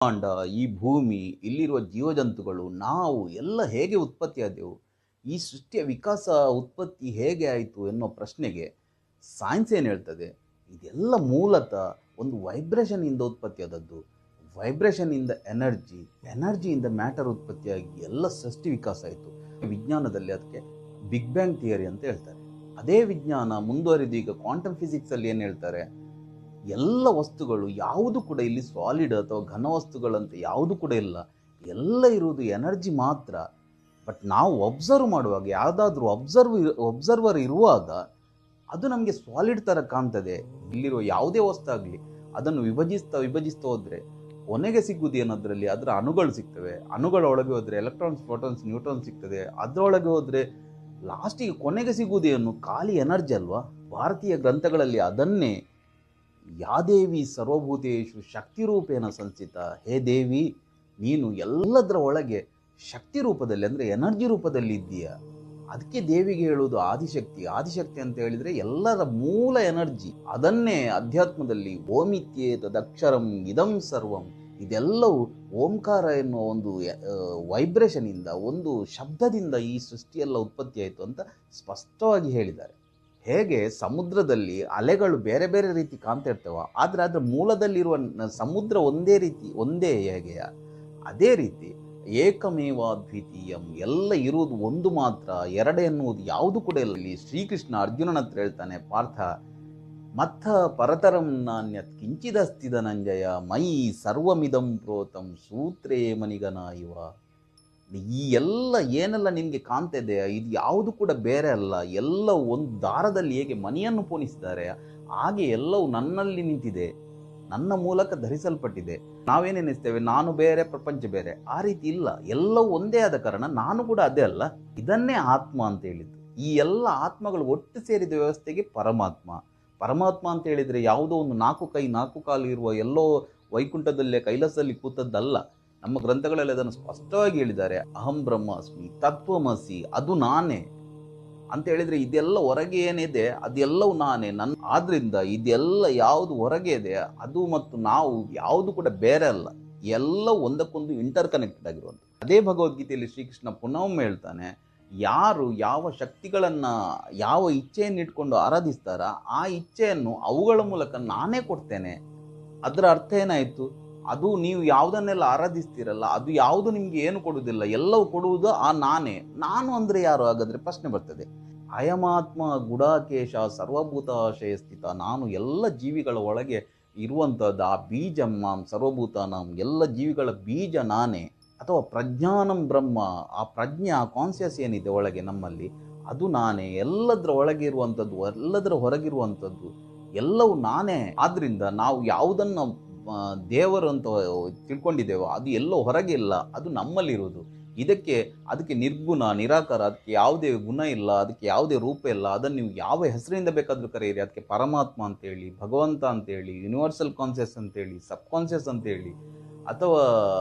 ಬ್ರಹ್ಮಾಂಡ, ಈ ಭೂಮಿ, ಇಲ್ಲಿರುವ ಜೀವಜಂತುಗಳು, ನಾವು ಎಲ್ಲ ಹೇಗೆ ಉತ್ಪತ್ತಿಯಾದೆವು, ಈ ಸೃಷ್ಟಿಯ ವಿಕಾಸ ಉತ್ಪತ್ತಿ ಹೇಗೆ ಆಯಿತು ಎನ್ನುವ ಪ್ರಶ್ನೆಗೆ ಸೈನ್ಸ್ ಏನು ಹೇಳ್ತದೆ, ಇದೆಲ್ಲ ಮೂಲತಃ ಒಂದು ವೈಬ್ರೇಷನಿಂದ ಉತ್ಪತ್ತಿಯಾದದ್ದು. ವೈಬ್ರೇಷನಿಂದ ಎನರ್ಜಿಯಿಂದ ಮ್ಯಾಟರ್ ಉತ್ಪತ್ತಿಯಾಗಿ ಎಲ್ಲ ಸೃಷ್ಟಿ ವಿಕಾಸ ಆಯಿತು. ವಿಜ್ಞಾನದಲ್ಲಿ ಅದಕ್ಕೆ ಬಿಗ್ ಬ್ಯಾಂಗ್ ಥಿಯರಿ ಅಂತ ಹೇಳ್ತಾರೆ. ಅದೇ ವಿಜ್ಞಾನ ಮುಂದುವರಿದು ಈಗ ಕ್ವಾಂಟಮ್ ಫಿಸಿಕ್ಸಲ್ಲಿ ಏನು ಹೇಳ್ತಾರೆ, ಎಲ್ಲ ವಸ್ತುಗಳು ಯಾವುದು ಕೂಡ ಇಲ್ಲಿ ಸಾಲಿಡ್ ಅಥವಾ ಘನ ವಸ್ತುಗಳಂತೆ ಯಾವುದು ಕೂಡ ಇಲ್ಲ, ಎಲ್ಲ ಇರುವುದು ಎನರ್ಜಿ ಮಾತ್ರ. ಬಟ್ ನಾವು ಅಬ್ಸರ್ವ್ ಮಾಡುವಾಗ, ಯಾವುದಾದ್ರೂ ಒಬ್ಸರ್ವರ್ ಇರುವಾಗ ಅದು ನಮಗೆ ಸಾಲಿಡ್ ಥರ ಕಾಣ್ತದೆ. ಇಲ್ಲಿರುವ ಯಾವುದೇ ವಸ್ತು ಆಗಲಿ ಅದನ್ನು ವಿಭಜಿಸ್ತಾ ಹೋದರೆ ಕೊನೆಗೆ ಸಿಗುವುದು ಏನದ್ರಲ್ಲಿ, ಅದರ ಅಣುಗಳು ಸಿಗ್ತವೆ. ಅಣುಗಳ ಒಳಗೆ ಹೋದರೆ ಎಲೆಕ್ಟ್ರಾನ್ಸ್, ಪ್ರೋಟಾನ್ಸ್, ನ್ಯೂಟ್ರಾನ್ಸ್ ಸಿಗ್ತದೆ. ಅದರೊಳಗೆ ಹೋದರೆ ಲಾಸ್ಟಿಗೆ ಕೊನೆಗೆ ಸಿಗುವುದೇನು, ಖಾಲಿ ಎನರ್ಜಿ ಅಲ್ವಾ. ಭಾರತೀಯ ಗ್ರಂಥಗಳಲ್ಲಿ ಅದನ್ನೇ ಯಾದೇವಿ ಸರ್ವಭೂತೇಶು ಶಕ್ತಿ ರೂಪೇಣ ಸಂಸ್ಥಿತ, ಹೇ ದೇವಿ ನೀನು ಎಲ್ಲದರ ಒಳಗೆ ಶಕ್ತಿ ರೂಪದಲ್ಲಿ ಅಂದರೆ ಎನರ್ಜಿ ರೂಪದಲ್ಲಿ ಇದ್ದೀಯ. ಅದಕ್ಕೆ ದೇವಿಗೆ ಹೇಳುವುದು ಆದಿಶಕ್ತಿ. ಆದಿಶಕ್ತಿ ಅಂತ ಹೇಳಿದರೆ ಎಲ್ಲರ ಮೂಲ ಎನರ್ಜಿ. ಅದನ್ನೇ ಅಧ್ಯಾತ್ಮದಲ್ಲಿ ಓಮಿತ್ಯೇತದಕ್ಷರಂ ಇದಂ ಸರ್ವಂ, ಇದೆಲ್ಲವೂ ಓಂಕಾರ ಎನ್ನುವ ಒಂದು ವೈಬ್ರೇಷನಿಂದ, ಒಂದು ಶಬ್ದದಿಂದ ಈ ಸೃಷ್ಟಿಯೆಲ್ಲ ಉತ್ಪತ್ತಿಯಾಯಿತು ಅಂತ ಸ್ಪಷ್ಟವಾಗಿ ಹೇಳಿದ್ದಾರೆ. ಹೇಗೆ ಸಮುದ್ರದಲ್ಲಿ ಅಲೆಗಳು ಬೇರೆ ಬೇರೆ ರೀತಿ ಕಾಣ್ತಾ ಇರ್ತವೆ, ಆದರೆ ಅದರ ಮೂಲದಲ್ಲಿರುವ ಸಮುದ್ರ ಒಂದೇ ಹೇಗೆಯ, ಅದೇ ರೀತಿ ಏಕಮೇವ ದ್ವಿತೀಯಂ, ಎಲ್ಲ ಇರುವುದು ಒಂದು ಮಾತ್ರ, ಎರಡು ಎನ್ನುವುದು ಯಾವುದು ಕೂಡ ಇಲ್ಲ. ಇಲ್ಲಿ ಶ್ರೀಕೃಷ್ಣ ಅರ್ಜುನನ ಹತ್ರ ಹೇಳ್ತಾನೆ, ಪಾರ್ಥ ಮತ್ತ ಪರತರಂ ನಾಣ್ಯತ್ ಕಿಂಚಿದಸ್ತಿ ಧನಂಜಯ ಮಯಿ ಸರ್ವಮಿದಂ ಪ್ರೋತಂ ಸೂತ್ರೇ ಮನಿಗನ ಇವ. ಈ ಎಲ್ಲ ಏನೆಲ್ಲ ನಿನಗೆ ಕಾಣ್ತಿದೆ ಇದು ಯಾವುದು ಕೂಡ ಬೇರೆ ಅಲ್ಲ, ಎಲ್ಲವೂ ಒಂದು ದಾರದಲ್ಲಿ ಹೇಗೆ ಮಣಿಯನ್ನು ಪೋಣಿಸಿದ್ದಾರೆ ಹಾಗೆ ಎಲ್ಲವೂ ನನ್ನಲ್ಲಿ ನಿಂತಿದೆ, ನನ್ನ ಮೂಲಕ ಧರಿಸಲ್ಪಟ್ಟಿದೆ. ನಾವೇನೆನಿಸ್ತೇವೆ, ನಾನು ಬೇರೆ ಪ್ರಪಂಚ ಬೇರೆ, ಆ ರೀತಿ ಇಲ್ಲ. ಎಲ್ಲವೂ ಒಂದೇ ಆದ ಕಾರಣ ನಾನು ಕೂಡ ಅದೇ ಅಲ್ಲ. ಇದನ್ನೇ ಆತ್ಮ ಅಂತ ಹೇಳಿದ್ದು. ಈ ಎಲ್ಲ ಆತ್ಮಗಳು ಒಟ್ಟು ಸೇರಿದ ವ್ಯವಸ್ಥೆಗೆ ಪರಮಾತ್ಮ ಅಂತ ಹೇಳಿದರೆ ಯಾವುದೋ ಒಂದು 4 ಕೈ 4 ಕಾಲು ಇರುವ ಎಲ್ಲೋ ವೈಕುಂಠದಲ್ಲೇ ಕೈಲಾಸದಲ್ಲಿ ಕೂತದ್ದಲ್ಲ. ನಮ್ಮ ಗ್ರಂಥಗಳಲ್ಲಿ ಅದನ್ನು ಸ್ಪಷ್ಟವಾಗಿ ಹೇಳಿದ್ದಾರೆ. ಅಹಂ ಬ್ರಹ್ಮಾಸ್ಮಿ ತತ್ವಮಸಿ, ಅದು ನಾನೇ ಅಂತ ಹೇಳಿದರೆ ಇದೆಲ್ಲ ಹೊರಗೆ ಏನಿದೆ ಅದೆಲ್ಲವೂ ನಾನೇ. ಆದ್ರಿಂದ ಇದೆಲ್ಲ ಯಾವುದು ಹೊರಗೆ ಇದೆ ಅದು ಮತ್ತು ನಾವು ಯಾವುದು ಕೂಡ ಬೇರೆ ಅಲ್ಲ, ಎಲ್ಲವೂ ಒಂದಕ್ಕೊಂದು ಇಂಟರ್ ಕನೆಕ್ಟೆಡ್ ಆಗಿರುವಂಥ. ಅದೇ ಭಗವದ್ಗೀತೆಯಲ್ಲಿ ಶ್ರೀಕೃಷ್ಣ ಪುನಃ ಹೇಳ್ತಾನೆ, ಯಾರು ಯಾವ ಶಕ್ತಿಗಳನ್ನು ಯಾವ ಇಚ್ಛೆಯನ್ನು ಇಟ್ಕೊಂಡು ಆರಾಧಿಸ್ತಾರ ಆ ಇಚ್ಛೆಯನ್ನು ಅವುಗಳ ಮೂಲಕ ನಾನೇ ಕೊಡ್ತೇನೆ. ಅದರ ಅರ್ಥ ಏನಾಯಿತು, ಅದು ನೀವು ಯಾವುದನ್ನೆಲ್ಲ ಆರಾಧಿಸ್ತೀರಲ್ಲ ಅದು ಯಾವುದು ನಿಮಗೆ ಏನು ಕೊಡುವುದಿಲ್ಲ, ಎಲ್ಲವೂ ಕೊಡುವುದು ಆ ನಾನೇ. ನಾನು ಅಂದರೆ ಯಾರು ಹಾಗಾದರೆ ಪ್ರಶ್ನೆ ಬರ್ತದೆ. ಅಯಮಾತ್ಮ ಗುಡಾಕೇಶ ಸರ್ವಭೂತಾಶಯ ಸ್ಥಿತ, ನಾನು ಎಲ್ಲ ಜೀವಿಗಳ ಒಳಗೆ ಇರುವಂಥದ್ದು ಆ ಬೀಜ ಮಾಂ ಸರ್ವಭೂತಾನಾಂ, ಎಲ್ಲ ಜೀವಿಗಳ ಬೀಜ ನಾನೇ. ಅಥವಾ ಪ್ರಜ್ಞಾನಂ ಬ್ರಹ್ಮ, ಆ ಪ್ರಜ್ಞೆ ಆ ಕಾನ್ಸಿಯಸ್ ಏನಿದೆ ಒಳಗೆ ನಮ್ಮಲ್ಲಿ ಅದು ನಾನೇ. ಎಲ್ಲದರ ಒಳಗೆ ಇರುವಂಥದ್ದು ಎಲ್ಲದರ ಹೊರಗಿರುವಂಥದ್ದು ಎಲ್ಲವೂ ನಾನೇ. ಆದ್ದರಿಂದ ನಾವು ಯಾವುದನ್ನು ದೇವರು ಅಂತ ತಿಳ್ಕೊಂಡಿದ್ದೇವೋ ಅದು ಎಲ್ಲೋ ಹೊರಗೆ ಇಲ್ಲ, ಅದು ನಮ್ಮಲ್ಲಿರುವುದು. ಅದಕ್ಕೆ ನಿರ್ಗುಣ ನಿರಾಕಾರ, ಅದಕ್ಕೆ ಯಾವುದೇ ಗುಣ ಇಲ್ಲ, ಅದಕ್ಕೆ ಯಾವುದೇ ರೂಪ ಇಲ್ಲ. ಅದನ್ನು ನೀವು ಯಾವ ಹೆಸರಿಂದ ಬೇಕಾದರೂ ಕರೆಯಿರಿ, ಅದಕ್ಕೆ ಪರಮಾತ್ಮ ಅಂತೇಳಿ, ಭಗವಂತ ಅಂತೇಳಿ, ಯೂನಿವರ್ಸಲ್ ಕಾನ್ಸಿಯಸ್ ಅಂತೇಳಿ, ಸಬ್ ಕಾನ್ಸಿಯಸ್ ಅಂತೇಳಿ, ಅಥವಾ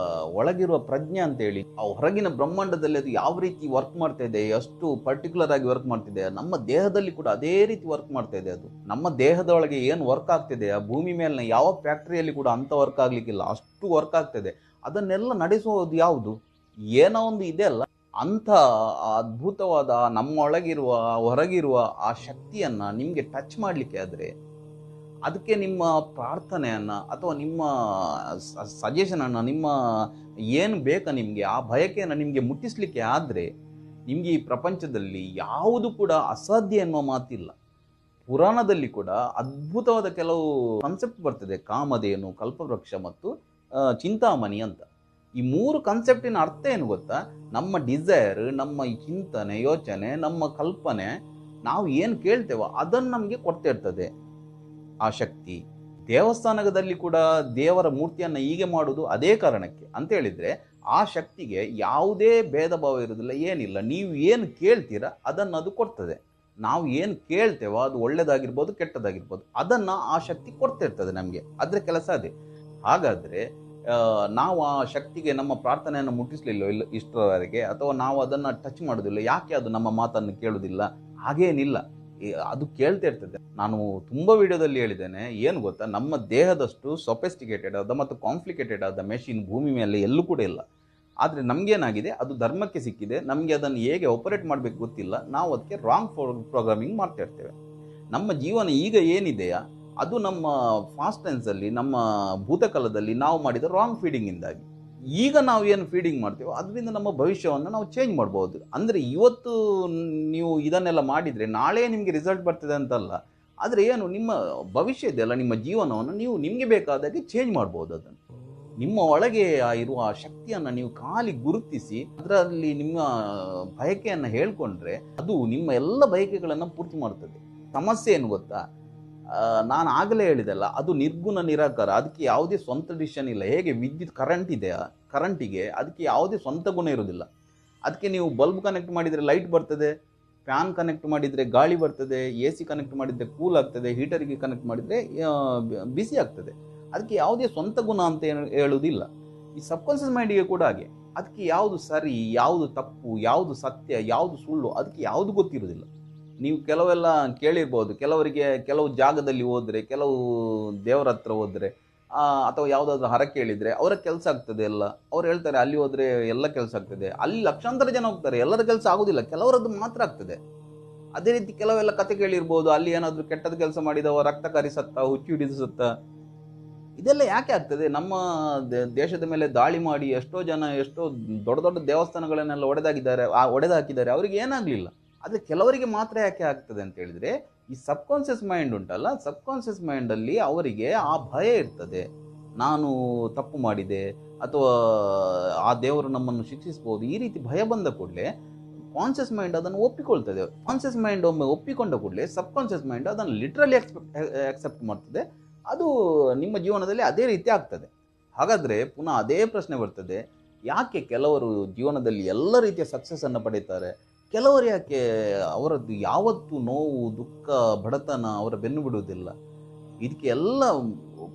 ಒಳಗಿರುವ ಪ್ರಜ್ಞೆ ಅಂತೇಳಿ. ಆ ಹೊರಗಿನ ಬ್ರಹ್ಮಾಂಡದಲ್ಲಿ ಅದು ಯಾವ ರೀತಿ ವರ್ಕ್ ಮಾಡ್ತಾ ಇದೆ, ಎಷ್ಟು ಪರ್ಟಿಕ್ಯುಲರ್ ಆಗಿ ವರ್ಕ್ ಮಾಡ್ತಿದೆ, ನಮ್ಮ ದೇಹದಲ್ಲಿ ಕೂಡ ಅದೇ ರೀತಿ ವರ್ಕ್ ಮಾಡ್ತಾ ಇದೆ. ಅದು ನಮ್ಮ ದೇಹದ ಒಳಗೆ ಏನು ವರ್ಕ್ ಆಗ್ತಿದೆ, ಆ ಭೂಮಿ ಮೇಲಿನ ಯಾವ ಫ್ಯಾಕ್ಟ್ರಿಯಲ್ಲಿ ಕೂಡ ಅಂಥ ವರ್ಕ್ ಆಗ್ಲಿಕ್ಕಿಲ್ಲ, ಅಷ್ಟು ವರ್ಕ್ ಆಗ್ತಿದೆ. ಅದನ್ನೆಲ್ಲ ನಡೆಸುವುದು ಯಾವುದು, ಏನೋ ಒಂದು ಇದೆ ಅಲ್ಲ, ಅಂಥ ಅದ್ಭುತವಾದ ನಮ್ಮೊಳಗಿರುವ ಹೊರಗಿರುವ ಆ ಶಕ್ತಿಯನ್ನು ನಿಮಗೆ ಟಚ್ ಮಾಡಲಿಕ್ಕೆ ಆದರೆ, ಅದಕ್ಕೆ ನಿಮ್ಮ ಪ್ರಾರ್ಥನೆಯನ್ನು ಅಥವಾ ನಿಮ್ಮ ಸಜೆಷನನ್ನು, ನಿಮ್ಮ ಏನು ಬೇಕಾ ನಿಮಗೆ ಆ ಬಯಕೆಯನ್ನು ನಿಮಗೆ ಮುಟ್ಟಿಸ್ಲಿಕ್ಕೆ ಆದರೆ, ನಿಮಗೆ ಈ ಪ್ರಪಂಚದಲ್ಲಿ ಯಾವುದು ಕೂಡ ಅಸಾಧ್ಯ ಎನ್ನುವ ಮಾತಿಲ್ಲ. ಪುರಾಣದಲ್ಲಿ ಕೂಡ ಅದ್ಭುತವಾದ ಕೆಲವು ಕಾನ್ಸೆಪ್ಟ್ ಬರ್ತದೆ, ಕಾಮಧೇನು, ಕಲ್ಪವೃಕ್ಷ ಮತ್ತು ಚಿಂತಾಮಣಿ ಅಂತ. ಈ 3 ಕಾನ್ಸೆಪ್ಟಿನ ಅರ್ಥ ಏನು ಗೊತ್ತಾ, ನಮ್ಮ ಡಿಸೈರ್, ನಮ್ಮ ಚಿಂತನೆ ಯೋಚನೆ, ನಮ್ಮ ಕಲ್ಪನೆ, ನಾವು ಏನು ಕೇಳ್ತೇವೋ ಅದನ್ನು ನಮಗೆ ಕೊಡ್ತಾ ಇರ್ತದೆ ಆ ಶಕ್ತಿ. ದೇವಸ್ಥಾನದಲ್ಲಿ ಕೂಡ ದೇವರ ಮೂರ್ತಿಯನ್ನು ಹೀಗೆ ಮಾಡುವುದು ಅದೇ ಕಾರಣಕ್ಕೆ ಅಂತ ಹೇಳಿದರೆ, ಆ ಶಕ್ತಿಗೆ ಯಾವುದೇ ಭೇದ ಭಾವ ಇರೋದಿಲ್ಲ, ಏನಿಲ್ಲ. ನೀವು ಏನು ಕೇಳ್ತೀರಾ ಅದನ್ನು ಅದು ಕೊಡ್ತದೆ. ನಾವು ಏನು ಕೇಳ್ತೇವೋ ಅದು ಒಳ್ಳೆಯದಾಗಿರ್ಬೋದು ಕೆಟ್ಟದಾಗಿರ್ಬೋದು, ಅದನ್ನು ಆ ಶಕ್ತಿ ಕೊಡ್ತಾ ಇರ್ತದೆ ನಮಗೆ. ಅದರ ಕೆಲಸ ಅದೇ. ಹಾಗಾದರೆ ನಾವು ಆ ಶಕ್ತಿಗೆ ನಮ್ಮ ಪ್ರಾರ್ಥನೆಯನ್ನು ಮುಟ್ಟಿಸಲಿಲ್ಲ ಇಷ್ಟರವರೆಗೆ, ಅಥವಾ ನಾವು ಅದನ್ನು ಟಚ್ ಮಾಡೋದಿಲ್ಲ, ಯಾಕೆ ಅದು ನಮ್ಮ ಮಾತನ್ನು ಕೇಳೋದಿಲ್ಲ? ಹಾಗೇನಿಲ್ಲ. ಅದು ಕೇಳ್ತಾ ಇರ್ತದೆ. ನಾನು ತುಂಬ ವಿಡಿಯೋದಲ್ಲಿ ಹೇಳಿದ್ದೇನೆ, ಏನು ಗೊತ್ತಾ, ನಮ್ಮ ದೇಹದಷ್ಟು ಸೊಫೆಸ್ಟಿಕೇಟೆಡ್ ಆದ ಮತ್ತು ಕಾಂಪ್ಲಿಕೇಟೆಡ್ ಆದ ಮೆಷಿನ್ ಭೂಮಿ ಮೇಲೆ ಎಲ್ಲೂ ಕೂಡ ಇಲ್ಲ. ಆದರೆ ನಮಗೇನಾಗಿದೆ, ಅದು ಧರ್ಮಕ್ಕೆ ಸಿಕ್ಕಿದೆ, ನಮಗೆ ಅದನ್ನು ಹೇಗೆ ಆಪರೇಟ್ ಮಾಡಬೇಕು ಗೊತ್ತಿಲ್ಲ, ನಾವು ಅದಕ್ಕೆ ರಾಂಗ್ ಪ್ರೋಗ್ರಾಮಿಂಗ್ ಮಾಡ್ತಾ ಇರ್ತೇವೆ. ನಮ್ಮ ಜೀವನ ಈಗ ಏನಿದೆಯಾ ಅದು ನಮ್ಮ ಫಾಸ್ಟ್ ಟೆನ್ಸಲ್ಲಿ, ನಮ್ಮ ಭೂತಕಾಲದಲ್ಲಿ ನಾವು ಮಾಡಿದ ರಾಂಗ್ ಫೀಡಿಂಗಿಂದಾಗಿ. ಈಗ ನಾವು ಏನು ಫೀಡಿಂಗ್ ಮಾಡ್ತೇವೋ ಅದರಿಂದ ನಮ್ಮ ಭವಿಷ್ಯವನ್ನು ನಾವು ಚೇಂಜ್ ಮಾಡ್ಬೋದು. ಅಂದರೆ ಇವತ್ತು ನೀವು ಇದನ್ನೆಲ್ಲ ಮಾಡಿದರೆ ನಾಳೆ ನಿಮಗೆ ರಿಸಲ್ಟ್ ಬರ್ತದೆ ಅಂತಲ್ಲ, ಆದರೆ ಏನು ನಿಮ್ಮ ಭವಿಷ್ಯ ಇದೆಯಲ್ಲ, ನಿಮ್ಮ ಜೀವನವನ್ನು ನೀವು ನಿಮಗೆ ಬೇಕಾದಾಗೆ ಚೇಂಜ್ ಮಾಡ್ಬೋದು. ಅದನ್ನು ನಿಮ್ಮ ಒಳಗೆ ಇರುವ ಆ ಶಕ್ತಿಯನ್ನು ನೀವು ಖಾಲಿ ಗುರುತಿಸಿ ಅದರಲ್ಲಿ ನಿಮ್ಮ ಬಯಕೆಯನ್ನು ಹೇಳ್ಕೊಂಡ್ರೆ ಅದು ನಿಮ್ಮ ಎಲ್ಲ ಬಯಕೆಗಳನ್ನು ಪೂರ್ತಿ ಮಾಡ್ತದೆ. ಸಮಸ್ಯೆ ಏನು ಗೊತ್ತಾ, ನಾನು ಆಗಲೇ ಹೇಳಿದೆಲ್ಲ, ಅದು ನಿರ್ಗುಣ ನಿರಾಕಾರ, ಅದಕ್ಕೆ ಯಾವುದೇ ಸ್ವಂತ ಡಿಸಿಷನ್ ಇಲ್ಲ. ಹೇಗೆ ವಿದ್ಯುತ್ ಕರೆಂಟ್ ಇದೆಯಾ, ಕರೆಂಟಿಗೆ ಅದಕ್ಕೆ ಯಾವುದೇ ಸ್ವಂತ ಗುಣ ಇರೋದಿಲ್ಲ. ಅದಕ್ಕೆ ನೀವು ಬಲ್ಬ್ ಕನೆಕ್ಟ್ ಮಾಡಿದರೆ ಲೈಟ್ ಬರ್ತದೆ, ಫ್ಯಾನ್ ಕನೆಕ್ಟ್ ಮಾಡಿದರೆ ಗಾಳಿ ಬರ್ತದೆ, ಎ ಸಿ ಕನೆಕ್ಟ್ ಮಾಡಿದರೆ ಕೂಲ್ ಆಗ್ತದೆ, ಹೀಟರಿಗೆ ಕನೆಕ್ಟ್ ಮಾಡಿದರೆ ಬಿಸಿ ಆಗ್ತದೆ. ಅದಕ್ಕೆ ಯಾವುದೇ ಸ್ವಂತ ಗುಣ ಅಂತ ಹೇಳುವುದಿಲ್ಲ. ಈ ಸಬ್ಕಾನ್ಷಿಯಸ್ ಮೈಂಡಿಗೆ ಕೂಡ ಹಾಗೆ, ಅದಕ್ಕೆ ಯಾವುದು ಸರಿ, ಯಾವುದು ತಪ್ಪು, ಯಾವುದು ಸತ್ಯ, ಯಾವುದು ಸುಳ್ಳು, ಅದಕ್ಕೆ ಯಾವುದು ಗೊತ್ತಿರೋದಿಲ್ಲ. ನೀವು ಕೆಲವೆಲ್ಲ ಕೇಳಿರ್ಬೋದು, ಕೆಲವರಿಗೆ ಕೆಲವು ಜಾಗದಲ್ಲಿ ಹೋದರೆ, ಕೆಲವು ದೇವರ ಹತ್ರ ಹೋದರೆ, ಅಥವಾ ಯಾವುದಾದ್ರೂ ಹರಕೆ ಹೇಳಿದರೆ ಅವರ ಕೆಲಸ ಆಗ್ತದೆ ಎಲ್ಲ. ಅವ್ರು ಹೇಳ್ತಾರೆ ಅಲ್ಲಿ ಹೋದರೆ ಎಲ್ಲ ಕೆಲಸ ಆಗ್ತದೆ. ಅಲ್ಲಿ ಲಕ್ಷಾಂತರ ಜನ ಹೋಗ್ತಾರೆ, ಎಲ್ಲರ ಕೆಲಸ ಆಗೋದಿಲ್ಲ, ಕೆಲವರದ್ದು ಮಾತ್ರ ಆಗ್ತದೆ. ಅದೇ ರೀತಿ ಕೆಲವೆಲ್ಲ ಕತೆ ಕೇಳಿರ್ಬೋದು, ಅಲ್ಲಿ ಏನಾದರೂ ಕೆಟ್ಟದ ಕೆಲಸ ಮಾಡಿದವ ರಕ್ತಕಾರಿ ಸತ್ತ, ಹುಚ್ಚು ಹಿಡಿದು ಸತ್ತ. ಇದೆಲ್ಲ ಯಾಕೆ ಆಗ್ತದೆ? ನಮ್ಮ ದೇಶದ ಮೇಲೆ ದಾಳಿ ಮಾಡಿ ಎಷ್ಟೋ ಜನ ಎಷ್ಟೋ ದೊಡ್ಡ ದೊಡ್ಡ ದೇವಸ್ಥಾನಗಳನ್ನೆಲ್ಲ ಒಡೆದಾಕಿದ್ದಾರೆ, ಅವರಿಗೆ ಏನಾಗಲಿಲ್ಲ. ಆದರೆ ಕೆಲವರಿಗೆ ಮಾತ್ರ ಯಾಕೆ ಆಗ್ತದೆ ಅಂತ ಹೇಳಿದರೆ, ಈ ಸಬ್ಕಾನ್ಷಿಯಸ್ ಮೈಂಡ್ ಉಂಟಲ್ಲ, ಸಬ್ಕಾನ್ಷಿಯಸ್ ಮೈಂಡಲ್ಲಿ ಅವರಿಗೆ ಆ ಭಯ ಇರ್ತದೆ. ನಾನು ತಪ್ಪು ಮಾಡಿದೆ ಅಥವಾ ಆ ದೇವರು ನಮ್ಮನ್ನು ಶಿಕ್ಷಿಸ್ಬೋದು, ಈ ರೀತಿ ಭಯ ಬಂದ ಕೂಡಲೇ ಕಾನ್ಷಿಯಸ್ ಮೈಂಡ್ ಅದನ್ನು ಒಪ್ಪಿಕೊಳ್ತದೆ. ಕಾನ್ಷಿಯಸ್ ಮೈಂಡ್ ಒಮ್ಮೆ ಒಪ್ಪಿಕೊಂಡ ಕೂಡಲೇ ಸಬ್ಕಾನ್ಷಿಯಸ್ ಮೈಂಡ್ ಅದನ್ನು ಲಿಟ್ರಲಿ ಆಕ್ಸೆಪ್ಟ್ ಮಾಡ್ತದೆ. ಅದು ನಿಮ್ಮ ಜೀವನದಲ್ಲಿ ಅದೇ ರೀತಿ ಆಗ್ತದೆ. ಹಾಗಾದರೆ ಪುನಃ ಅದೇ ಪ್ರಶ್ನೆ ಬರ್ತದೆ, ಯಾಕೆ ಕೆಲವರು ಜೀವನದಲ್ಲಿ ಎಲ್ಲ ರೀತಿಯ ಸಕ್ಸಸ್ಸನ್ನು ಪಡೀತಾರೆ, ಕೆಲವರು ಯಾಕೆ ಅವರದ್ದು ಯಾವತ್ತೂ ನೋವು, ದುಃಖ, ಬಡತನ ಅವರ ಬೆನ್ನು ಬಿಡುವುದಿಲ್ಲ? ಇದಕ್ಕೆ ಎಲ್ಲ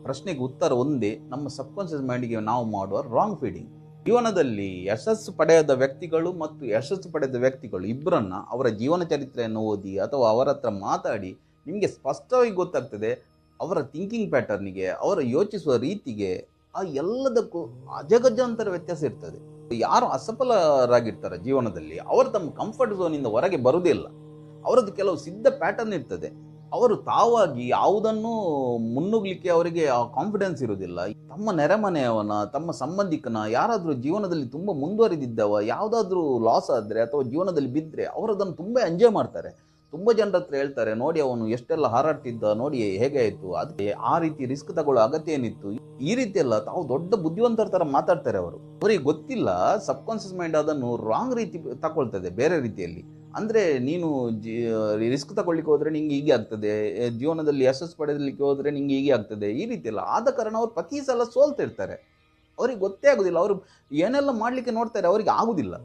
ಪ್ರಶ್ನೆಗೆ ಉತ್ತರ ಒಂದೇ, ನಮ್ಮ ಸಬ್ಕಾನ್ಷಿಯಸ್ ಮೈಂಡಿಗೆ ನಾವು ಮಾಡುವ ರಾಂಗ್ ಫೀಡಿಂಗ್. ಜೀವನದಲ್ಲಿ ಯಶಸ್ಸು ಪಡೆಯದ ವ್ಯಕ್ತಿಗಳು ಮತ್ತು ಯಶಸ್ಸು ಪಡೆದ ವ್ಯಕ್ತಿಗಳು ಇಬ್ಬರನ್ನ ಅವರ ಜೀವನ ಚರಿತ್ರೆಯನ್ನು ಓದಿ ಅಥವಾ ಅವರ ಹತ್ರ ಮಾತಾಡಿ ನಿಮಗೆ ಸ್ಪಷ್ಟವಾಗಿ ಗೊತ್ತಾಗ್ತದೆ, ಅವರ ಥಿಂಕಿಂಗ್ ಪ್ಯಾಟರ್ನಿಗೆ, ಅವರ ಯೋಚಿಸುವ ರೀತಿಗೆ, ಆ ಎಲ್ಲದಕ್ಕೂ ಅಜಗಜಾಂತರ ವ್ಯತ್ಯಾಸ ಇರ್ತದೆ. ಯಾರು ಅಸಫಲರಾಗಿರ್ತಾರೆ ಜೀವನದಲ್ಲಿ, ಅವರು ತಮ್ಮ ಕಂಫರ್ಟ್ ಝೋನಿಂದ ಹೊರಗೆ ಬರುವುದಿಲ್ಲ. ಅವರದ್ದು ಕೆಲವು ಸಿದ್ಧ ಪ್ಯಾಟರ್ನ್ ಇರ್ತದೆ. ಅವರು ತಾವಾಗಿ ಯಾವುದನ್ನು ಮುನ್ನುಗ್ಲಿಕ್ಕೆ ಅವರಿಗೆ ಆ ಕಾನ್ಫಿಡೆನ್ಸ್ ಇರುವುದಿಲ್ಲ. ತಮ್ಮ ನೆರೆಮನೆಯವನ, ತಮ್ಮ ಸಂಬಂಧಿಕನ, ಯಾರಾದರೂ ಜೀವನದಲ್ಲಿ ತುಂಬ ಮುಂದುವರಿದಿದ್ದವ ಯಾವುದಾದ್ರೂ ಲಾಸ್ ಆದರೆ ಅಥವಾ ಜೀವನದಲ್ಲಿ ಬಿದ್ದರೆ ಅವರದನ್ನು ತುಂಬ ಎಂಜಾಯ್ ಮಾಡ್ತಾರೆ. ತುಂಬ ಜನರ ಹತ್ರ ಹೇಳ್ತಾರೆ, ನೋಡಿ ಅವನು ಎಷ್ಟೆಲ್ಲ ಹಾರಾಡ್ತಿದ್ದ, ನೋಡಿ ಹೇಗೆ ಆಯಿತು, ಅದಕ್ಕೆ ಆ ರೀತಿ ರಿಸ್ಕ್ ತಗೊಳ್ಳೋ ಅಗತ್ಯ ಏನಿತ್ತು, ಈ ರೀತಿ ಎಲ್ಲ ತಾವು ದೊಡ್ಡ ಬುದ್ಧಿವಂತರ ಥರ ಮಾತಾಡ್ತಾರೆ. ಅವರಿಗೆ ಗೊತ್ತಿಲ್ಲ ಸಬ್ಕಾನ್ಷಿಯಸ್ ಮೈಂಡ್ ಅದನ್ನು ರಾಂಗ್ ರೀತಿ ತಗೊಳ್ತದೆ, ಬೇರೆ ರೀತಿಯಲ್ಲಿ. ಅಂದರೆ ನೀನು ರಿಸ್ಕ್ ತಗೊಳ್ಳಿಕ್ಕೆ ಹೋದರೆ ನಿಂಗೆ ಹೀಗೆ ಆಗ್ತದೆ, ಜೀವನದಲ್ಲಿ ಯಶಸ್ಸು ಪಡೆಯಲಿಕ್ಕೆ ಹೋದರೆ ನಿಂಗೆ ಹೀಗೆ ಆಗ್ತದೆ, ಈ ರೀತಿ ಎಲ್ಲ ಆದ ಕಾರಣ ಅವ್ರು ಪ್ರತಿ ಸಲ ಸೋಲ್ತಿರ್ತಾರೆ. ಅವ್ರಿಗೆ ಗೊತ್ತೇ ಆಗೋದಿಲ್ಲ, ಅವರು ಏನೆಲ್ಲ ಮಾಡಲಿಕ್ಕೆ ನೋಡ್ತಾರೆ ಅವರಿಗೆ ಆಗೋದಿಲ್ಲ.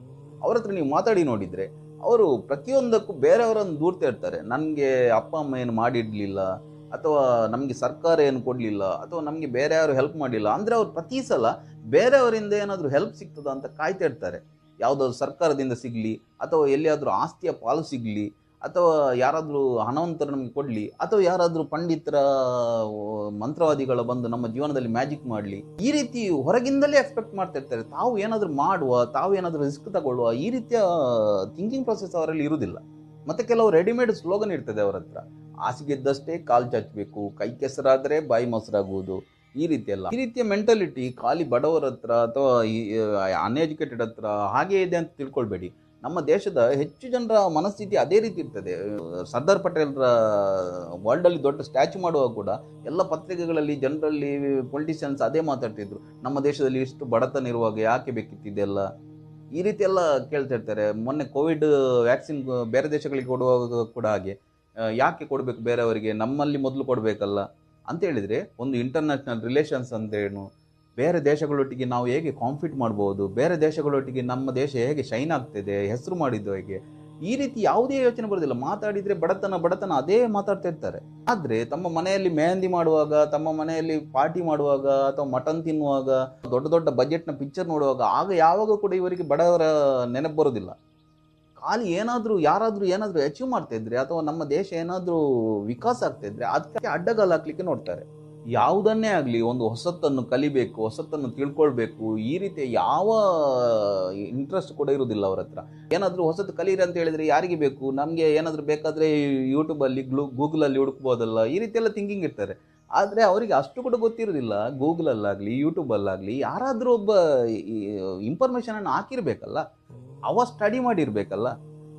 ಅವ್ರ ಹತ್ರ ನೀವು ಮಾತಾಡಿ ನೋಡಿದರೆ ಅವರು ಪ್ರತಿಯೊಂದಕ್ಕೂ ಬೇರೆಯವರನ್ನು ದೂರ್ತಾ ಇರ್ತಾರೆ. ನನಗೆ ಅಪ್ಪ ಅಮ್ಮ ಏನು ಮಾಡಿಡಲಿಲ್ಲ, ಅಥವಾ ನಮಗೆ ಸರ್ಕಾರ ಏನು ಕೊಡಲಿಲ್ಲ, ಅಥವಾ ನಮಗೆ ಬೇರೆ ಯಾರು ಹೆಲ್ಪ್ ಮಾಡಿಲ್ಲ. ಅಂದರೆ ಅವ್ರು ಪ್ರತಿ ಸಲ ಬೇರೆಯವರಿಂದ ಏನಾದರೂ ಹೆಲ್ಪ್ ಸಿಗ್ತದ ಅಂತ ಕಾಯ್ತಾ ಇರ್ತಾರೆ. ಯಾವುದಾದ್ರು ಸರ್ಕಾರದಿಂದ ಸಿಗಲಿ, ಅಥವಾ ಎಲ್ಲಿಯಾದರೂ ಆಸ್ತಿಯ ಪಾಲು ಸಿಗಲಿ, ಅಥವಾ ಯಾರಾದರೂ ಹಣವಂತರು ನಮಗೆ ಕೊಡಲಿ, ಅಥವಾ ಯಾರಾದರೂ ಪಂಡಿತರ ಮಂತ್ರವಾದಿಗಳ ಬಂದು ನಮ್ಮ ಜೀವನದಲ್ಲಿ ಮ್ಯಾಜಿಕ್ ಮಾಡಲಿ, ಈ ರೀತಿ ಹೊರಗಿಂದಲೇ ಎಕ್ಸ್ಪೆಕ್ಟ್ ಮಾಡ್ತಾ ಇರ್ತಾರೆ. ತಾವು ಏನಾದರೂ ಮಾಡುವ, ತಾವು ಏನಾದರೂ ರಿಸ್ಕ್ ತಗೊಳ್ಳುವ, ಈ ರೀತಿಯ ಥಿಂಕಿಂಗ್ ಪ್ರೊಸೆಸ್ ಅವರಲ್ಲಿ ಇರುವುದಿಲ್ಲ. ಮತ್ತು ಕೆಲವು ರೆಡಿಮೇಡ್ ಸ್ಲೋಗನ್ ಇರ್ತದೆ ಅವರ ಹತ್ರ, ಹಾಸಿಗೆದ್ದಷ್ಟೇ ಕಾಲು ಚಾಚಬೇಕು, ಕೈ ಕೆಸರಾದರೆ ಬಾಯಿ ಮೊಸರಾಗುವುದು, ಈ ರೀತಿಯ ಮೆಂಟಾಲಿಟಿ ಖಾಲಿ ಬಡವರ ಹತ್ರ ಅಥವಾ ಅನ್ಎಜುಕೇಟೆಡ್ ಹತ್ರ ಹಾಗೇ ಇದೆ ಅಂತ ತಿಳ್ಕೊಳ್ಬೇಡಿ. ನಮ್ಮ ದೇಶದ ಹೆಚ್ಚು ಜನರ ಮನಸ್ಥಿತಿ ಅದೇ ರೀತಿ ಇರ್ತದೆ. ಸರ್ದಾರ್ ಪಟೇಲ್ರ ವರ್ಲ್ಡಲ್ಲಿ ದೊಡ್ಡ ಸ್ಟ್ಯಾಚ್ಯೂ ಮಾಡುವಾಗ ಕೂಡ ಎಲ್ಲ ಪತ್ರಿಕೆಗಳಲ್ಲಿ, ಜನರಲ್ಲಿ, ಪೊಲಿಟಿಷಿಯನ್ಸ್ ಅದೇ ಮಾತಾಡ್ತಿದ್ರು, ನಮ್ಮ ದೇಶದಲ್ಲಿ ಇಷ್ಟು ಬಡತನ ಇರುವಾಗ ಯಾಕೆ ಬೇಕಿತ್ತಿದೆಲ್ಲ, ಈ ರೀತಿ ಎಲ್ಲ ಕೇಳ್ತಾ ಇರ್ತಾರೆ. ಮೊನ್ನೆ ಕೋವಿಡ್ ವ್ಯಾಕ್ಸಿನ್ ಬೇರೆ ದೇಶಗಳಿಗೆ ಕೊಡುವಾಗ ಕೂಡ ಹಾಗೆ, ಯಾಕೆ ಕೊಡಬೇಕು ಬೇರೆಯವರಿಗೆ, ನಮ್ಮಲ್ಲಿ ಮೊದಲು ಕೊಡಬೇಕಲ್ಲ ಅಂತ ಹೇಳಿದರೆ, ಒಂದು ಇಂಟರ್ನ್ಯಾಷನಲ್ ರಿಲೇಷನ್ಸ್ ಅಂತೇನು, ಬೇರೆ ದೇಶಗಳೊಟ್ಟಿಗೆ ನಾವು ಹೇಗೆ ಕಾಂಪೀಟ್ ಮಾಡ್ಬೋದು, ಬೇರೆ ದೇಶಗಳೊಟ್ಟಿಗೆ ನಮ್ಮ ದೇಶ ಹೇಗೆ ಶೈನ್ ಆಗ್ತಿದೆ, ಹೆಸರು ಮಾಡಿದ್ದು ಹೇಗೆ, ಈ ರೀತಿ ಯಾವುದೇ ಯೋಚನೆ ಬರೋದಿಲ್ಲ. ಮಾತಾಡಿದರೆ ಬಡತನ ಅದೇ ಮಾತಾಡ್ತಾ ಇರ್ತಾರೆ. ಆದರೆ ತಮ್ಮ ಮನೆಯಲ್ಲಿ ಮೆಹಂದಿ ಮಾಡುವಾಗ, ತಮ್ಮ ಮನೆಯಲ್ಲಿ ಪಾರ್ಟಿ ಮಾಡುವಾಗ, ಅಥವಾ ಮಟನ್ ತಿನ್ನುವಾಗ, ದೊಡ್ಡ ದೊಡ್ಡ ಬಜೆಟ್ನ ಪಿಕ್ಚರ್ ನೋಡುವಾಗ, ಆಗ ಯಾವಾಗ ಕೂಡ ಇವರಿಗೆ ಬಡವರ ನೆನಪು ಬರೋದಿಲ್ಲ. ಖಾಲಿ ಯಾರಾದರೂ ಏನಾದರೂ ಅಚೀವ್ ಮಾಡ್ತಾ ಇದ್ರೆ ಅಥವಾ ನಮ್ಮ ದೇಶ ಏನಾದರೂ ವಿಕಾಸ ಆಗ್ತಾ ಇದ್ರೆ ಅದಕ್ಕೆ ಅಡ್ಡಗಾಲು ಹಾಕ್ಲಿಕ್ಕೆ ನೋಡ್ತಾರೆ. ಯಾವುದನ್ನೇ ಆಗಲಿ ಒಂದು ಹೊಸತನ್ನು ಕಲಿಬೇಕು, ಹೊಸತನ್ನು ತಿಳ್ಕೊಳ್ಬೇಕು, ಈ ರೀತಿಯ ಯಾವ ಇಂಟ್ರೆಸ್ಟ್ ಕೂಡ ಇರುವುದಿಲ್ಲ ಅವ್ರ ಹತ್ರ. ಏನಾದರೂ ಹೊಸತು ಕಲೀರಿ ಅಂತ ಹೇಳಿದ್ರೆ ಯಾರಿಗೆ ಬೇಕು, ನಮಗೆ ಏನಾದರೂ ಬೇಕಾದರೆ ಯೂಟ್ಯೂಬಲ್ಲಿ ಗೂಗಲಲ್ಲಿ ಹುಡುಕ್ಬೋದಲ್ಲ, ಈ ರೀತಿಯೆಲ್ಲ ಥಿಂಕಿಂಗ್ ಇರ್ತಾರೆ. ಆದರೆ ಅವರಿಗೆ ಅಷ್ಟು ಕೂಡ ಗೊತ್ತಿರೋದಿಲ್ಲ. ಗೂಗಲಲ್ಲಾಗಲಿ ಯೂಟ್ಯೂಬಲ್ಲಾಗಲಿ ಯಾರಾದರೂ ಒಬ್ಬ ಇನ್ಫಾರ್ಮೇಷನನ್ನು ಹಾಕಿರ್ಬೇಕಲ್ಲ, ಅವ ಸ್ಟಡಿ ಮಾಡಿರ್ಬೇಕಲ್ಲ.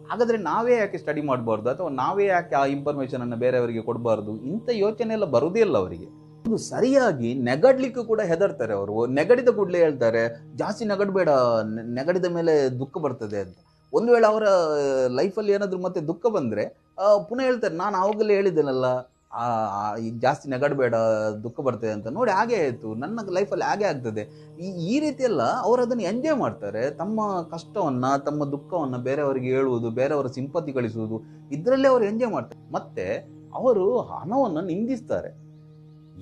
ಹಾಗಾದರೆ ನಾವೇ ಯಾಕೆ ಸ್ಟಡಿ ಮಾಡಬಾರ್ದು, ಅಥವಾ ನಾವೇ ಯಾಕೆ ಆ ಇನ್ಫಾರ್ಮೇಷನನ್ನು ಬೇರೆಯವರಿಗೆ ಕೊಡಬಾರ್ದು? ಇಂಥ ಯೋಚನೆ ಎಲ್ಲ ಬರುವುದೇ ಇಲ್ಲ ಅವರಿಗೆ. ಒಂದು ಸರಿಯಾಗಿ ನೆಗಡ್ಲಿಕ್ಕೂ ಕೂಡ ಹೆದರ್ತಾರೆ ಅವರು. ನೆಗಡಿದ ಕೂಡಲೇ ಹೇಳ್ತಾರೆ ಜಾಸ್ತಿ ನೆಗಡಬೇಡ, ನೆಗಡಿದ ಮೇಲೆ ದುಃಖ ಬರ್ತದೆ ಅಂತ. ಒಂದು ವೇಳೆ ಅವರ ಲೈಫಲ್ಲಿ ಏನಾದರೂ ಮತ್ತೆ ದುಃಖ ಬಂದರೆ ಪುನಃ ಹೇಳ್ತಾರೆ, ನಾನು ಆವಾಗಲೇ ಹೇಳಿದ್ದೇನಲ್ಲ ಈಗ ಜಾಸ್ತಿ ನೆಗಡಬೇಡ, ದುಃಖ ಬರ್ತದೆ ಅಂತ. ನೋಡಿ ಹಾಗೆ ಆಯಿತು, ನನ್ನ ಲೈಫಲ್ಲಿ ಹಾಗೆ ಆಗ್ತದೆ. ಈ ರೀತಿಯೆಲ್ಲ ಅವರು ಅದನ್ನು ಎಂಜಾಯ್ ಮಾಡ್ತಾರೆ. ತಮ್ಮ ಕಷ್ಟವನ್ನು, ತಮ್ಮ ದುಃಖವನ್ನು ಬೇರೆಯವರಿಗೆ ಹೇಳುವುದು, ಬೇರೆಯವರ ಸಿಂಪತಿ ಗಳಿಸುವುದು, ಇದರಲ್ಲೇ ಅವರು ಎಂಜಾಯ್ ಮಾಡ್ತಾರೆ. ಮತ್ತು ಅವರು ಹಣವನ್ನು ನಿಂದಿಸ್ತಾರೆ.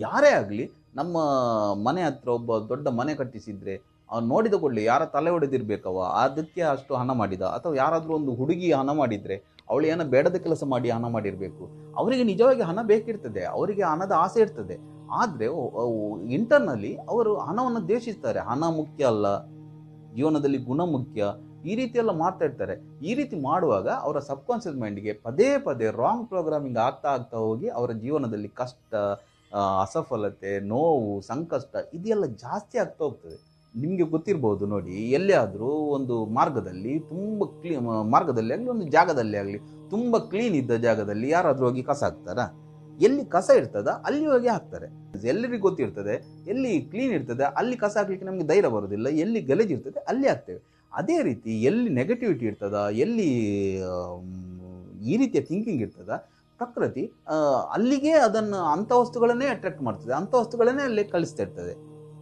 ಯಾರೇ ಆಗಲಿ, ನಮ್ಮ ಮನೆ ಹತ್ರ ಒಬ್ಬ ದೊಡ್ಡ ಮನೆ ಕಟ್ಟಿಸಿದ್ರೆ ಅವ್ನು ನೋಡಿದ ಕೂಡಲೇ ಯಾರ ತಲೆ ಹೊಡೆದಿರ್ಬೇಕವ, ಅದಕ್ಕೆ ಅಷ್ಟು ಹಣ ಮಾಡಿದ. ಅಥವಾ ಯಾರಾದರೂ ಒಂದು ಹುಡುಗಿ ಹಣ ಮಾಡಿದರೆ ಅವಳು ಏನೋ ಬೇಡದ ಕೆಲಸ ಮಾಡಿ ಹಣ ಮಾಡಿರಬೇಕು. ಅವರಿಗೆ ನಿಜವಾಗಿ ಹಣ ಬೇಕಿರ್ತದೆ, ಅವರಿಗೆ ಹಣದ ಆಸೆ ಇರ್ತದೆ. ಆದರೆ ಇಂಟರ್ನಲ್ಲಿ ಅವರು ಹಣವನ್ನು ದ್ವೇಷಿಸ್ತಾರೆ. ಹಣ ಮುಖ್ಯ ಅಲ್ಲ, ಜೀವನದಲ್ಲಿ ಗುಣ ಮುಖ್ಯ, ಈ ರೀತಿ ಎಲ್ಲ ಮಾಡ್ತಾ ಇರ್ತಾರೆ. ಈ ರೀತಿ ಮಾಡುವಾಗ ಅವರ ಸಬ್ಕಾನ್ಷಿಯಸ್ ಮೈಂಡ್ಗೆ ಪದೇ ಪದೇ ರಾಂಗ್ ಪ್ರೋಗ್ರಾಮಿಂಗ್ ಆಗ್ತಾ ಹೋಗಿ ಅವರ ಜೀವನದಲ್ಲಿ ಕಷ್ಟ, ಅಸಫಲತೆ, ನೋವು, ಸಂಕಷ್ಟ ಇದೆಲ್ಲ ಜಾಸ್ತಿ ಆಗ್ತಾ ಹೋಗ್ತದೆ. ನಿಮಗೆ ಗೊತ್ತಿರ್ಬೋದು ನೋಡಿ, ಎಲ್ಲೇ ಆದರೂ ಒಂದು ಮಾರ್ಗದಲ್ಲಿ ಮಾರ್ಗದಲ್ಲಿ ಆಗಲಿ, ಒಂದು ಜಾಗದಲ್ಲಿ ಆಗಲಿ, ತುಂಬ ಕ್ಲೀನ್ ಇದ್ದ ಜಾಗದಲ್ಲಿ ಯಾರಾದರೂ ಹೋಗಿ ಕಸ ಹಾಕ್ತಾರಾ? ಎಲ್ಲಿ ಕಸ ಇರ್ತದ ಅಲ್ಲಿ ಹೋಗಿ ಹಾಕ್ತಾರೆ. ಎಲ್ಲರಿಗೂ ಗೊತ್ತಿರ್ತದೆ ಎಲ್ಲಿ ಕ್ಲೀನ್ ಇರ್ತದೆ ಅಲ್ಲಿ ಕಸ ಹಾಕ್ಲಿಕ್ಕೆ ನಮಗೆ ಧೈರ್ಯ ಬರೋದಿಲ್ಲ, ಎಲ್ಲಿ ಗಲೀಜು ಇರ್ತದೆ ಅಲ್ಲಿ ಹಾಕ್ತೇವೆ. ಅದೇ ರೀತಿ ಎಲ್ಲಿ ನೆಗೆಟಿವಿಟಿ ಇರ್ತದ, ಎಲ್ಲಿ ಈ ರೀತಿಯ ಥಿಂಕಿಂಗ್ ಇರ್ತದ, ಪ್ರಕೃತಿ ಅಲ್ಲಿಗೆ ಅದನ್ನು ಅಂಥ ವಸ್ತುಗಳನ್ನೇ ಅಟ್ರಾಕ್ಟ್ ಮಾಡ್ತದೆ, ಅಂಥ ವಸ್ತುಗಳನ್ನೇ ಅಲ್ಲಿ ಕಳಿಸ್ತಾ ಇರ್ತದೆ.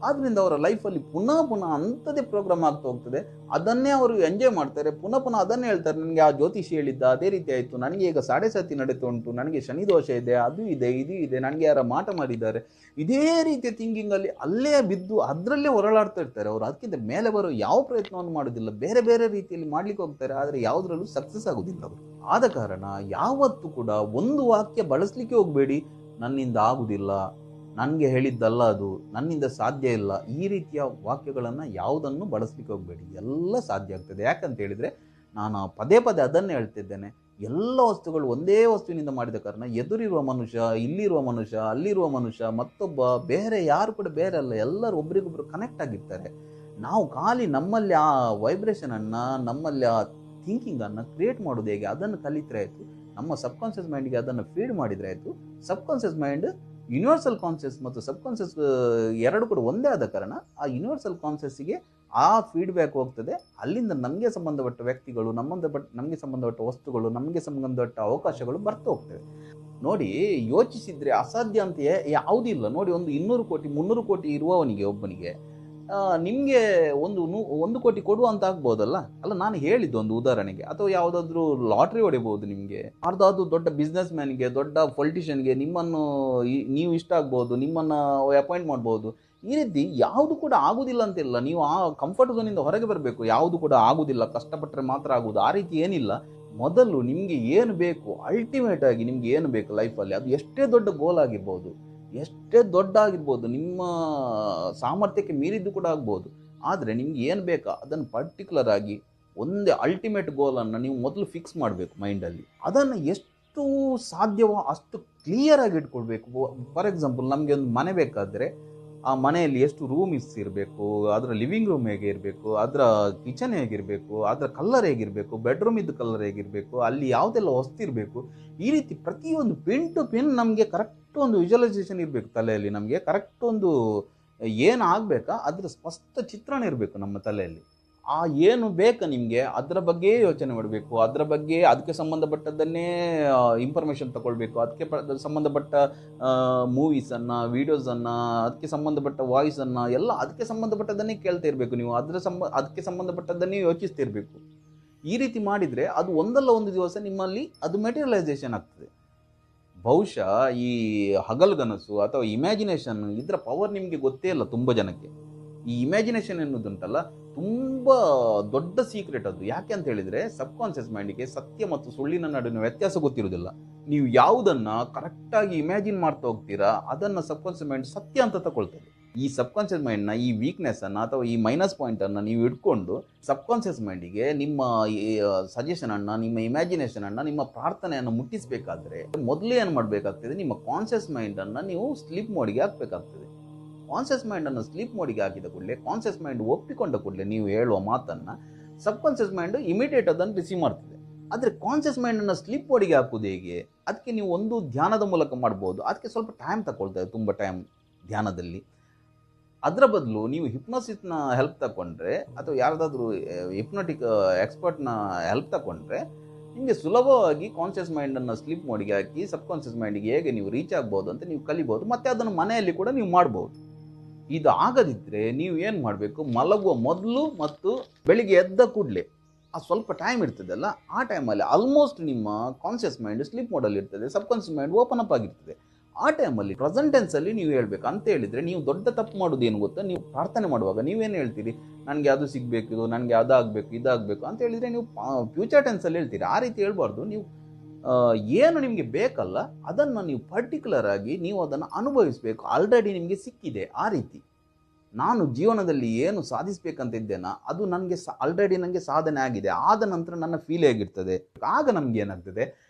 ಆದ್ದರಿಂದ ಅವರ ಲೈಫಲ್ಲಿ ಪುನಃ ಅಂಥದ್ದೇ ಪ್ರೋಗ್ರಾಮ್ ಆಗ್ತಾ ಹೋಗ್ತದೆ. ಅದನ್ನೇ ಅವರು ಎಂಜಾಯ್ ಮಾಡ್ತಾರೆ, ಪುನಃ ಅದನ್ನೇ ಹೇಳ್ತಾರೆ. ನನಗೆ ಆ ಜ್ಯೋತಿಷಿ ಹೇಳಿದ್ದ ಅದೇ ರೀತಿ ಆಯಿತು, ನನಗೆ ಈಗ 7.5 ನಡೀತಾ ಉಂಟು, ನನಗೆ ಶನಿ ದೋಷ ಇದೆ, ಅದು ಇದೆ, ಇದು ಇದೆ, ನನಗೆ ಯಾರ ಮಾಟ ಮಾಡಿದ್ದಾರೆ. ಇದೇ ರೀತಿಯ ಥಿಂಕಿಂಗಲ್ಲಿ ಅಲ್ಲೇ ಬಿದ್ದು ಅದರಲ್ಲೇ ಹೊರಳಾಡ್ತಾ ಇರ್ತಾರೆ ಅವರು. ಅದಕ್ಕಿಂತ ಮೇಲೆ ಬರೋ ಯಾವ ಪ್ರಯತ್ನವನ್ನು ಮಾಡೋದಿಲ್ಲ, ಬೇರೆ ಬೇರೆ ರೀತಿಯಲ್ಲಿ ಮಾಡ್ಲಿಕ್ಕೆ ಹೋಗ್ತಾರೆ, ಆದರೆ ಯಾವುದರಲ್ಲೂ ಸಕ್ಸಸ್ ಆಗೋದಿಲ್ಲ ಅವರು. ಆದ ಕಾರಣ ಯಾವತ್ತೂ ಕೂಡ ಒಂದು ವಾಕ್ಯ ಬಳಸಲಿಕ್ಕೆ ಹೋಗಬೇಡಿ, ನನ್ನಿಂದ ಆಗುವುದಿಲ್ಲ, ನನಗೆ ಹೇಳಿದ್ದಲ್ಲ ಅದು, ನನ್ನಿಂದ ಸಾಧ್ಯ ಇಲ್ಲ, ಈ ರೀತಿಯ ವಾಕ್ಯಗಳನ್ನು ಯಾವುದನ್ನು ಬಳಸಲಿಕ್ಕೆ ಹೋಗಬೇಡಿ. ಎಲ್ಲ ಸಾಧ್ಯ ಆಗ್ತದೆ. ಯಾಕಂತ ಹೇಳಿದರೆ ನಾನು ಪದೇ ಪದೇ ಅದನ್ನೇ ಹೇಳ್ತಿದ್ದೇನೆ, ಎಲ್ಲ ವಸ್ತುಗಳು ಒಂದೇ ವಸ್ತುವಿನಿಂದ ಮಾಡಿದ ಕಾರಣ ಎದುರಿರುವ ಮನುಷ್ಯ, ಇಲ್ಲಿರುವ ಮನುಷ್ಯ, ಅಲ್ಲಿರುವ ಮನುಷ್ಯ, ಮತ್ತೊಬ್ಬ ಬೇರೆ ಯಾರು ಕೂಡ ಬೇರೆ ಅಲ್ಲ, ಎಲ್ಲರೂ ಒಬ್ರಿಗೊಬ್ರು ಕನೆಕ್ಟ್ ಆಗಿರ್ತಾರೆ. ನಾವು ಖಾಲಿ ನಮ್ಮಲ್ಲಿ ಆ ವೈಬ್ರೇಷನನ್ನು, ನಮ್ಮಲ್ಲಿ ಆ ಥಿಂಕಿಂಗನ್ನು ಕ್ರಿಯೇಟ್ ಮಾಡೋದು ಹೇಗೆ ಅದನ್ನು ಕಲಿತರೆ ಆಯಿತು. ನಮ್ಮ ಸಬ್ಕಾನ್ಷಿಯಸ್ ಮೈಂಡ್ಗೆ ಅದನ್ನು ಫೀಡ್ ಮಾಡಿದರೆ ಆಯಿತು. ಸಬ್ಕಾನ್ಷಿಯಸ್ ಮೈಂಡ್ ಯೂನಿವರ್ಸಲ್ ಕಾನ್ಷಿಯಸ್ ಮತ್ತು ಸಬ್ಕಾನ್ಷಿಯಸ್ ಎರಡು ಕೂಡ ಒಂದೇ ಆದ ಕಾರಣ ಆ ಯೂನಿವರ್ಸಲ್ ಕಾನ್ಷಿಯಸ್ಸಿಗೆ ಆ ಫೀಡ್ಬ್ಯಾಕ್ ಹೋಗ್ತದೆ. ಅಲ್ಲಿಂದ ನಮಗೆ ಸಂಬಂಧಪಟ್ಟ ವ್ಯಕ್ತಿಗಳು, ನಮಗೆ ಸಂಬಂಧಪಟ್ಟ ವಸ್ತುಗಳು, ನಮಗೆ ಸಂಬಂಧಪಟ್ಟ ಅವಕಾಶಗಳು ಬರ್ತಾ ಹೋಗ್ತವೆ. ನೋಡಿ, ಯೋಚಿಸಿದರೆ ಅಸಾಧ್ಯ ಅಂತ ಯಾವುದಿಲ್ಲ. ನೋಡಿ, ಒಂದು 200 ಕೋಟಿ 300 ಕೋಟಿ ಇರುವವನಿಗೆ ಒಬ್ಬನಿಗೆ ನಿಮಗೆ 1 ಕೋಟಿ ಕೊಡುವ ಅಂತ ಆಗ್ಬೋದಲ್ಲ. ಅಲ್ಲ, ನಾನು ಹೇಳಿದ್ದು ಒಂದು ಉದಾಹರಣೆಗೆ. ಅಥವಾ ಯಾವುದಾದ್ರೂ ಲಾಟ್ರಿ ಹೊಡಿಬಹುದು ನಿಮಗೆ, ಯಾರ್ದಾದ್ರೂ ದೊಡ್ಡ ಬಿಸ್ನೆಸ್ ಮ್ಯಾನ್ಗೆ, ದೊಡ್ಡ ಪೊಲಿಟಿಷಿಯನ್ಗೆ ನಿಮ್ಮನ್ನು ನೀವು ಇಷ್ಟ ಆಗ್ಬೋದು, ನಿಮ್ಮನ್ನು ಅಪಾಯಿಂಟ್ ಮಾಡ್ಬೋದು. ಈ ರೀತಿ ಯಾವುದು ಕೂಡ ಆಗುದಿಲ್ಲ ಅಂತಿಲ್ಲ. ನೀವು ಆ ಕಂಫರ್ಟ್ ಝೋನಿಂದ ಹೊರಗೆ ಬರಬೇಕು. ಯಾವುದು ಕೂಡ ಆಗುದಿಲ್ಲ, ಕಷ್ಟಪಟ್ಟರೆ ಮಾತ್ರ ಆಗುವುದು, ಆ ರೀತಿ ಏನಿಲ್ಲ. ಮೊದಲು ನಿಮಗೆ ಏನು ಬೇಕು, ಅಲ್ಟಿಮೇಟ್ ಆಗಿ ನಿಮ್ಗೆ ಏನು ಬೇಕು ಲೈಫಲ್ಲಿ, ಅದು ಎಷ್ಟೇ ದೊಡ್ಡ ಗೋಲ್ ಆಗಿರ್ಬೋದು, ಎಷ್ಟೇ ದೊಡ್ಡ ಆಗಿರ್ಬೋದು, ನಿಮ್ಮ ಸಾಮರ್ಥ್ಯಕ್ಕೆ ಮೀರಿದ್ದು ಕೂಡ ಆಗ್ಬೋದು. ಆದರೆ ನಿಮ್ಗೆ ಏನು ಬೇಕಾ ಅದನ್ನು ಪರ್ಟಿಕ್ಯುಲರ್ ಆಗಿ ಒಂದೇ ಅಲ್ಟಿಮೇಟ್ ಗೋಲನ್ನು ನೀವು ಮೊದಲು ಫಿಕ್ಸ್ ಮಾಡಬೇಕು ಮೈಂಡಲ್ಲಿ. ಅದನ್ನು ಎಷ್ಟು ಸಾಧ್ಯವೋ ಅಷ್ಟು ಕ್ಲಿಯರ್ ಆಗಿ ಇಟ್ಕೊಳ್ಬೇಕು. ಫಾರ್ ಎಕ್ಸಾಂಪಲ್, ನಮಗೆ ಒಂದು ಮನೆ ಬೇಕಾದರೆ ಆ ಮನೆಯಲ್ಲಿ ಎಷ್ಟು ರೂಮ್ಸ್ ಇರಬೇಕು, ಅದರ ಲಿವಿಂಗ್ ರೂಮ್ ಹೇಗೆ ಇರಬೇಕು, ಅದರ ಕಿಚನ್ ಹೇಗಿರಬೇಕು, ಅದರ ಕಲರ್ ಹೇಗಿರಬೇಕು, ಬೆಡ್ರೂಮ್ ಇದ್ದು ಕಲರ್ ಹೇಗಿರಬೇಕು, ಅಲ್ಲಿ ಯಾವುದೆಲ್ಲ ವಸ್ತು ಇರಬೇಕು, ಈ ರೀತಿ ಪ್ರತಿಯೊಂದು ಪಿನ್ ಟು ಪಿನ್ ನಮಗೆ ಕರೆಕ್ಟ್ ಒಂದು ವಿಜುವಲೈಸೇಷನ್ ಇರಬೇಕು ತಲೆಯಲ್ಲಿ. ನಮಗೆ ಕರೆಕ್ಟ್ ಒಂದು ಏನು ಆಗಬೇಕಾ ಅದರ ಸ್ಪಷ್ಟ ಚಿತ್ರಣ ಇರಬೇಕು ನಮ್ಮ ತಲೆಯಲ್ಲಿ. ಆ ಏನು ಬೇಕಾ ನಿಮಗೆ ಅದರ ಬಗ್ಗೆ ಯೋಚನೆ ಮಾಡಬೇಕು, ಅದರ ಬಗ್ಗೆ ಅದಕ್ಕೆ ಸಂಬಂಧಪಟ್ಟದ್ದನ್ನೇ ಇನ್ಫಾರ್ಮೇಷನ್ ತಗೊಳ್ಬೇಕು, ಅದಕ್ಕೆ ಸಂಬಂಧಪಟ್ಟ ಮೂವೀಸನ್ನು, ವೀಡಿಯೋಸನ್ನು, ಅದಕ್ಕೆ ಸಂಬಂಧಪಟ್ಟ ವಾಯ್ಸನ್ನು ಎಲ್ಲ ಅದಕ್ಕೆ ಸಂಬಂಧಪಟ್ಟದ್ದನ್ನೇ ಕೇಳ್ತಾ ಇರಬೇಕು. ನೀವು ಅದಕ್ಕೆ ಸಂಬಂಧಪಟ್ಟದ್ದನ್ನೇ ಯೋಚಿಸ್ತಿರಬೇಕು. ಈ ರೀತಿ ಮಾಡಿದರೆ ಅದು ಒಂದಲ್ಲ ಒಂದು ದಿವಸ ನಿಮ್ಮಲ್ಲಿ ಅದು ಮೆಟೀರಿಯಲೈಸೇಷನ್ ಆಗ್ತದೆ. ಬಹುಶಃ ಈ ಹಗಲ್ಗನಸು ಅಥವಾ ಇಮ್ಯಾಜಿನೇಷನ್ ಇದರ ಪವರ್ ನಿಮಗೆ ಗೊತ್ತೇ ಇಲ್ಲ ತುಂಬ ಜನಕ್ಕೆ. ಈ ಇಮ್ಯಾಜಿನೇಷನ್ ಎನ್ನುವುದುಂಟಲ್ಲ, ತುಂಬ ದೊಡ್ಡ ಸೀಕ್ರೆಟ್ ಅದು. ಯಾಕೆ ಅಂತ ಹೇಳಿದರೆ, ಸಬ್ ಕಾನ್ಷಿಯಸ್ ಮೈಂಡಿಗೆ ಸತ್ಯ ಮತ್ತು ಸುಳ್ಳಿನ ನಡುವಿನ ವ್ಯತ್ಯಾಸ ಗೊತ್ತಿರುವುದಿಲ್ಲ. ನೀವು ಯಾವುದನ್ನು ಕರೆಕ್ಟಾಗಿ ಇಮ್ಯಾಜಿನ್ ಮಾಡ್ತಾ ಹೋಗ್ತೀರಾ, ಅದನ್ನು ಸಬ್ ಕಾನ್ಷಿಯಸ್ ಮೈಂಡ್ ಸತ್ಯ ಅಂತ ತಗೊಳ್ತದೆ. ಈ ಸಬ್ ಕಾನ್ಷಿಯಸ್ ಮೈಂಡ್ನ ಈ ವೀಕ್ನೆಸ್ಸನ್ನು ಅಥವಾ ಈ ಮೈನಸ್ ಪಾಯಿಂಟನ್ನು ನೀವು ಇಟ್ಕೊಂಡು ಸಬ್ ಕಾನ್ಷಿಯಸ್ ಮೈಂಡಿಗೆ ನಿಮ್ಮ ಸಜೆಷನನ್ನು, ನಿಮ್ಮ ಇಮ್ಯಾಜಿನೇಷನನ್ನು, ನಿಮ್ಮ ಪ್ರಾರ್ಥನೆಯನ್ನು ಮುಟ್ಟಿಸಬೇಕಾದ್ರೆ ಮೊದಲೇ ಏನು ಮಾಡಬೇಕಾಗ್ತದೆ, ನಿಮ್ಮ ಕಾನ್ಷಿಯಸ್ ಮೈಂಡನ್ನು ನೀವು ಸ್ಲೀಪ್ ಮೋಡಿಗೆ ಹಾಕಬೇಕಾಗ್ತದೆ. ಕಾನ್ಷಿಯಸ್ ಮೈಂಡನ್ನು ಸ್ಲೀಪ್ ಮೋಡಿಗೆ ಹಾಕಿದ ಕೂಡಲೇ, ಕಾನ್ಷಿಯಸ್ ಮೈಂಡ್ ಒಪ್ಪಿಕೊಂಡ ಕೂಡಲೇ ನೀವು ಹೇಳುವ ಮಾತನ್ನು ಸಬ್ ಕಾನ್ಷಿಯಸ್ ಮೈಂಡ್ ಇಮಿಡಿಯೇಟ್ ಅದನ್ನು ರಿಸೀವ್ ಮಾಡ್ತದೆ. ಆದರೆ ಕಾನ್ಷಿಯಸ್ ಮೈಂಡನ್ನು ಸ್ಲೀಪ್ ಮೋಡಿಗೆ ಹಾಕೋದು ಹೇಗೆ? ಅದಕ್ಕೆ ನೀವು ಒಂದು ಧ್ಯಾನದ ಮೂಲಕ ಮಾಡ್ಬೋದು. ಅದಕ್ಕೆ ಸ್ವಲ್ಪ ಟೈಮ್ ತಗೊಳ್ತದೆ, ತುಂಬ ಟೈಮ್ ಧ್ಯಾನದಲ್ಲಿ. ಅದರ ಬದಲು ನೀವು ಹಿಪ್ನೋಸಿಸ್ನ ಹೆಲ್ಪ್ ತಗೊಂಡ್ರೆ ಅಥವಾ ಯಾರ್ದಾದ್ರೂ ಹಿಪ್ನೋಟಿಕ್ ಎಕ್ಸ್ಪರ್ಟ್ನ ಹೆಲ್ಪ್ ತಗೊಂಡ್ರೆ ನಿಮಗೆ ಸುಲಭವಾಗಿ ಕಾನ್ಷಿಯಸ್ ಮೈಂಡನ್ನು ಸ್ಲೀಪ್ ಮೋಡಿಗೆ ಹಾಕಿ ಸಬ್ ಕಾನ್ಷಿಯಸ್ ಮೈಂಡಿಗೆ ಹೇಗೆ ನೀವು ರೀಚ್ ಆಗ್ಬೋದು ಅಂತ ನೀವು ಕಲಿಬೋದು. ಮತ್ತು ಅದನ್ನು ಮನೆಯಲ್ಲಿ ಕೂಡ ನೀವು ಮಾಡ್ಬೋದು. ಇದು ಆಗದಿದ್ದರೆ ನೀವು ಏನು ಮಾಡಬೇಕು, ಮಲಗುವ ಮೊದಲು ಮತ್ತು ಬೆಳಿಗ್ಗೆ ಎದ್ದ ಕೂಡಲೇ ಆ ಸ್ವಲ್ಪ ಟೈಮ್ ಇರ್ತದಲ್ಲ, ಆ ಟೈಮಲ್ಲಿ ಆಲ್ಮೋಸ್ಟ್ ನಿಮ್ಮ ಕಾನ್ಷಿಯಸ್ ಮೈಂಡ್ ಸ್ಲೀಪ್ ಮೋಡಲ್ಲಿ ಇರ್ತದೆ, ಸಬ್ ಕಾನ್ಷಿಯಸ್ ಮೈಂಡ್ ಓಪನ್ ಅಪ್ ಆಗಿರ್ತದೆ. ಆ ಟೈಮಲ್ಲಿ ಪ್ರೆಸೆಂಟ್ ಟೆನ್ಸಲ್ಲಿ ನೀವು ಹೇಳ್ಬೇಕು. ಅಂತ ಹೇಳಿದರೆ ನೀವು ದೊಡ್ಡ ತಪ್ಪು ಮಾಡೋದು ಏನು ಗೊತ್ತಾ, ನೀವು ಪ್ರಾರ್ಥನೆ ಮಾಡುವಾಗ ನೀವೇನು ಹೇಳ್ತೀರಿ, ನನಗೆ ಅದು ಸಿಗಬೇಕು, ನನಗೆ ಅದಾಗಬೇಕು, ಇದಾಗಬೇಕು ಅಂತ ಹೇಳಿದರೆ ನೀವು ಫ್ಯೂಚರ್ ಟೆನ್ಸಲ್ಲಿ ಹೇಳ್ತೀರಿ. ಆ ರೀತಿ ಹೇಳ್ಬಾರ್ದು. ನೀವು ಏನು ನಿಮಗೆ ಬೇಕಲ್ಲ ಅದನ್ನು ನೀವು ಪರ್ಟಿಕ್ಯುಲರ್ ಆಗಿ ನೀವು ಅದನ್ನು ಅನುಭವಿಸಬೇಕು. ಆಲ್ರೆಡಿ ನಿಮಗೆ ಸಿಕ್ಕಿದೆ. ಆ ರೀತಿ ನಾನು ಜೀವನದಲ್ಲಿ ಏನು ಸಾಧಿಸಬೇಕಂತ ಇದ್ದೇನೋ ಅದು ನನಗೆ ಆಲ್ರೆಡಿ ನನಗೆ ಸಾಧನೆ ಆಗಿದೆ. ಆದ ನಂತರ ನನ್ನ ಫೀಲ್ ಹೇಗಿರ್ತದೆ, ಆಗ ನಮ್ಗೆ ಏನಾಗ್ತದೆ,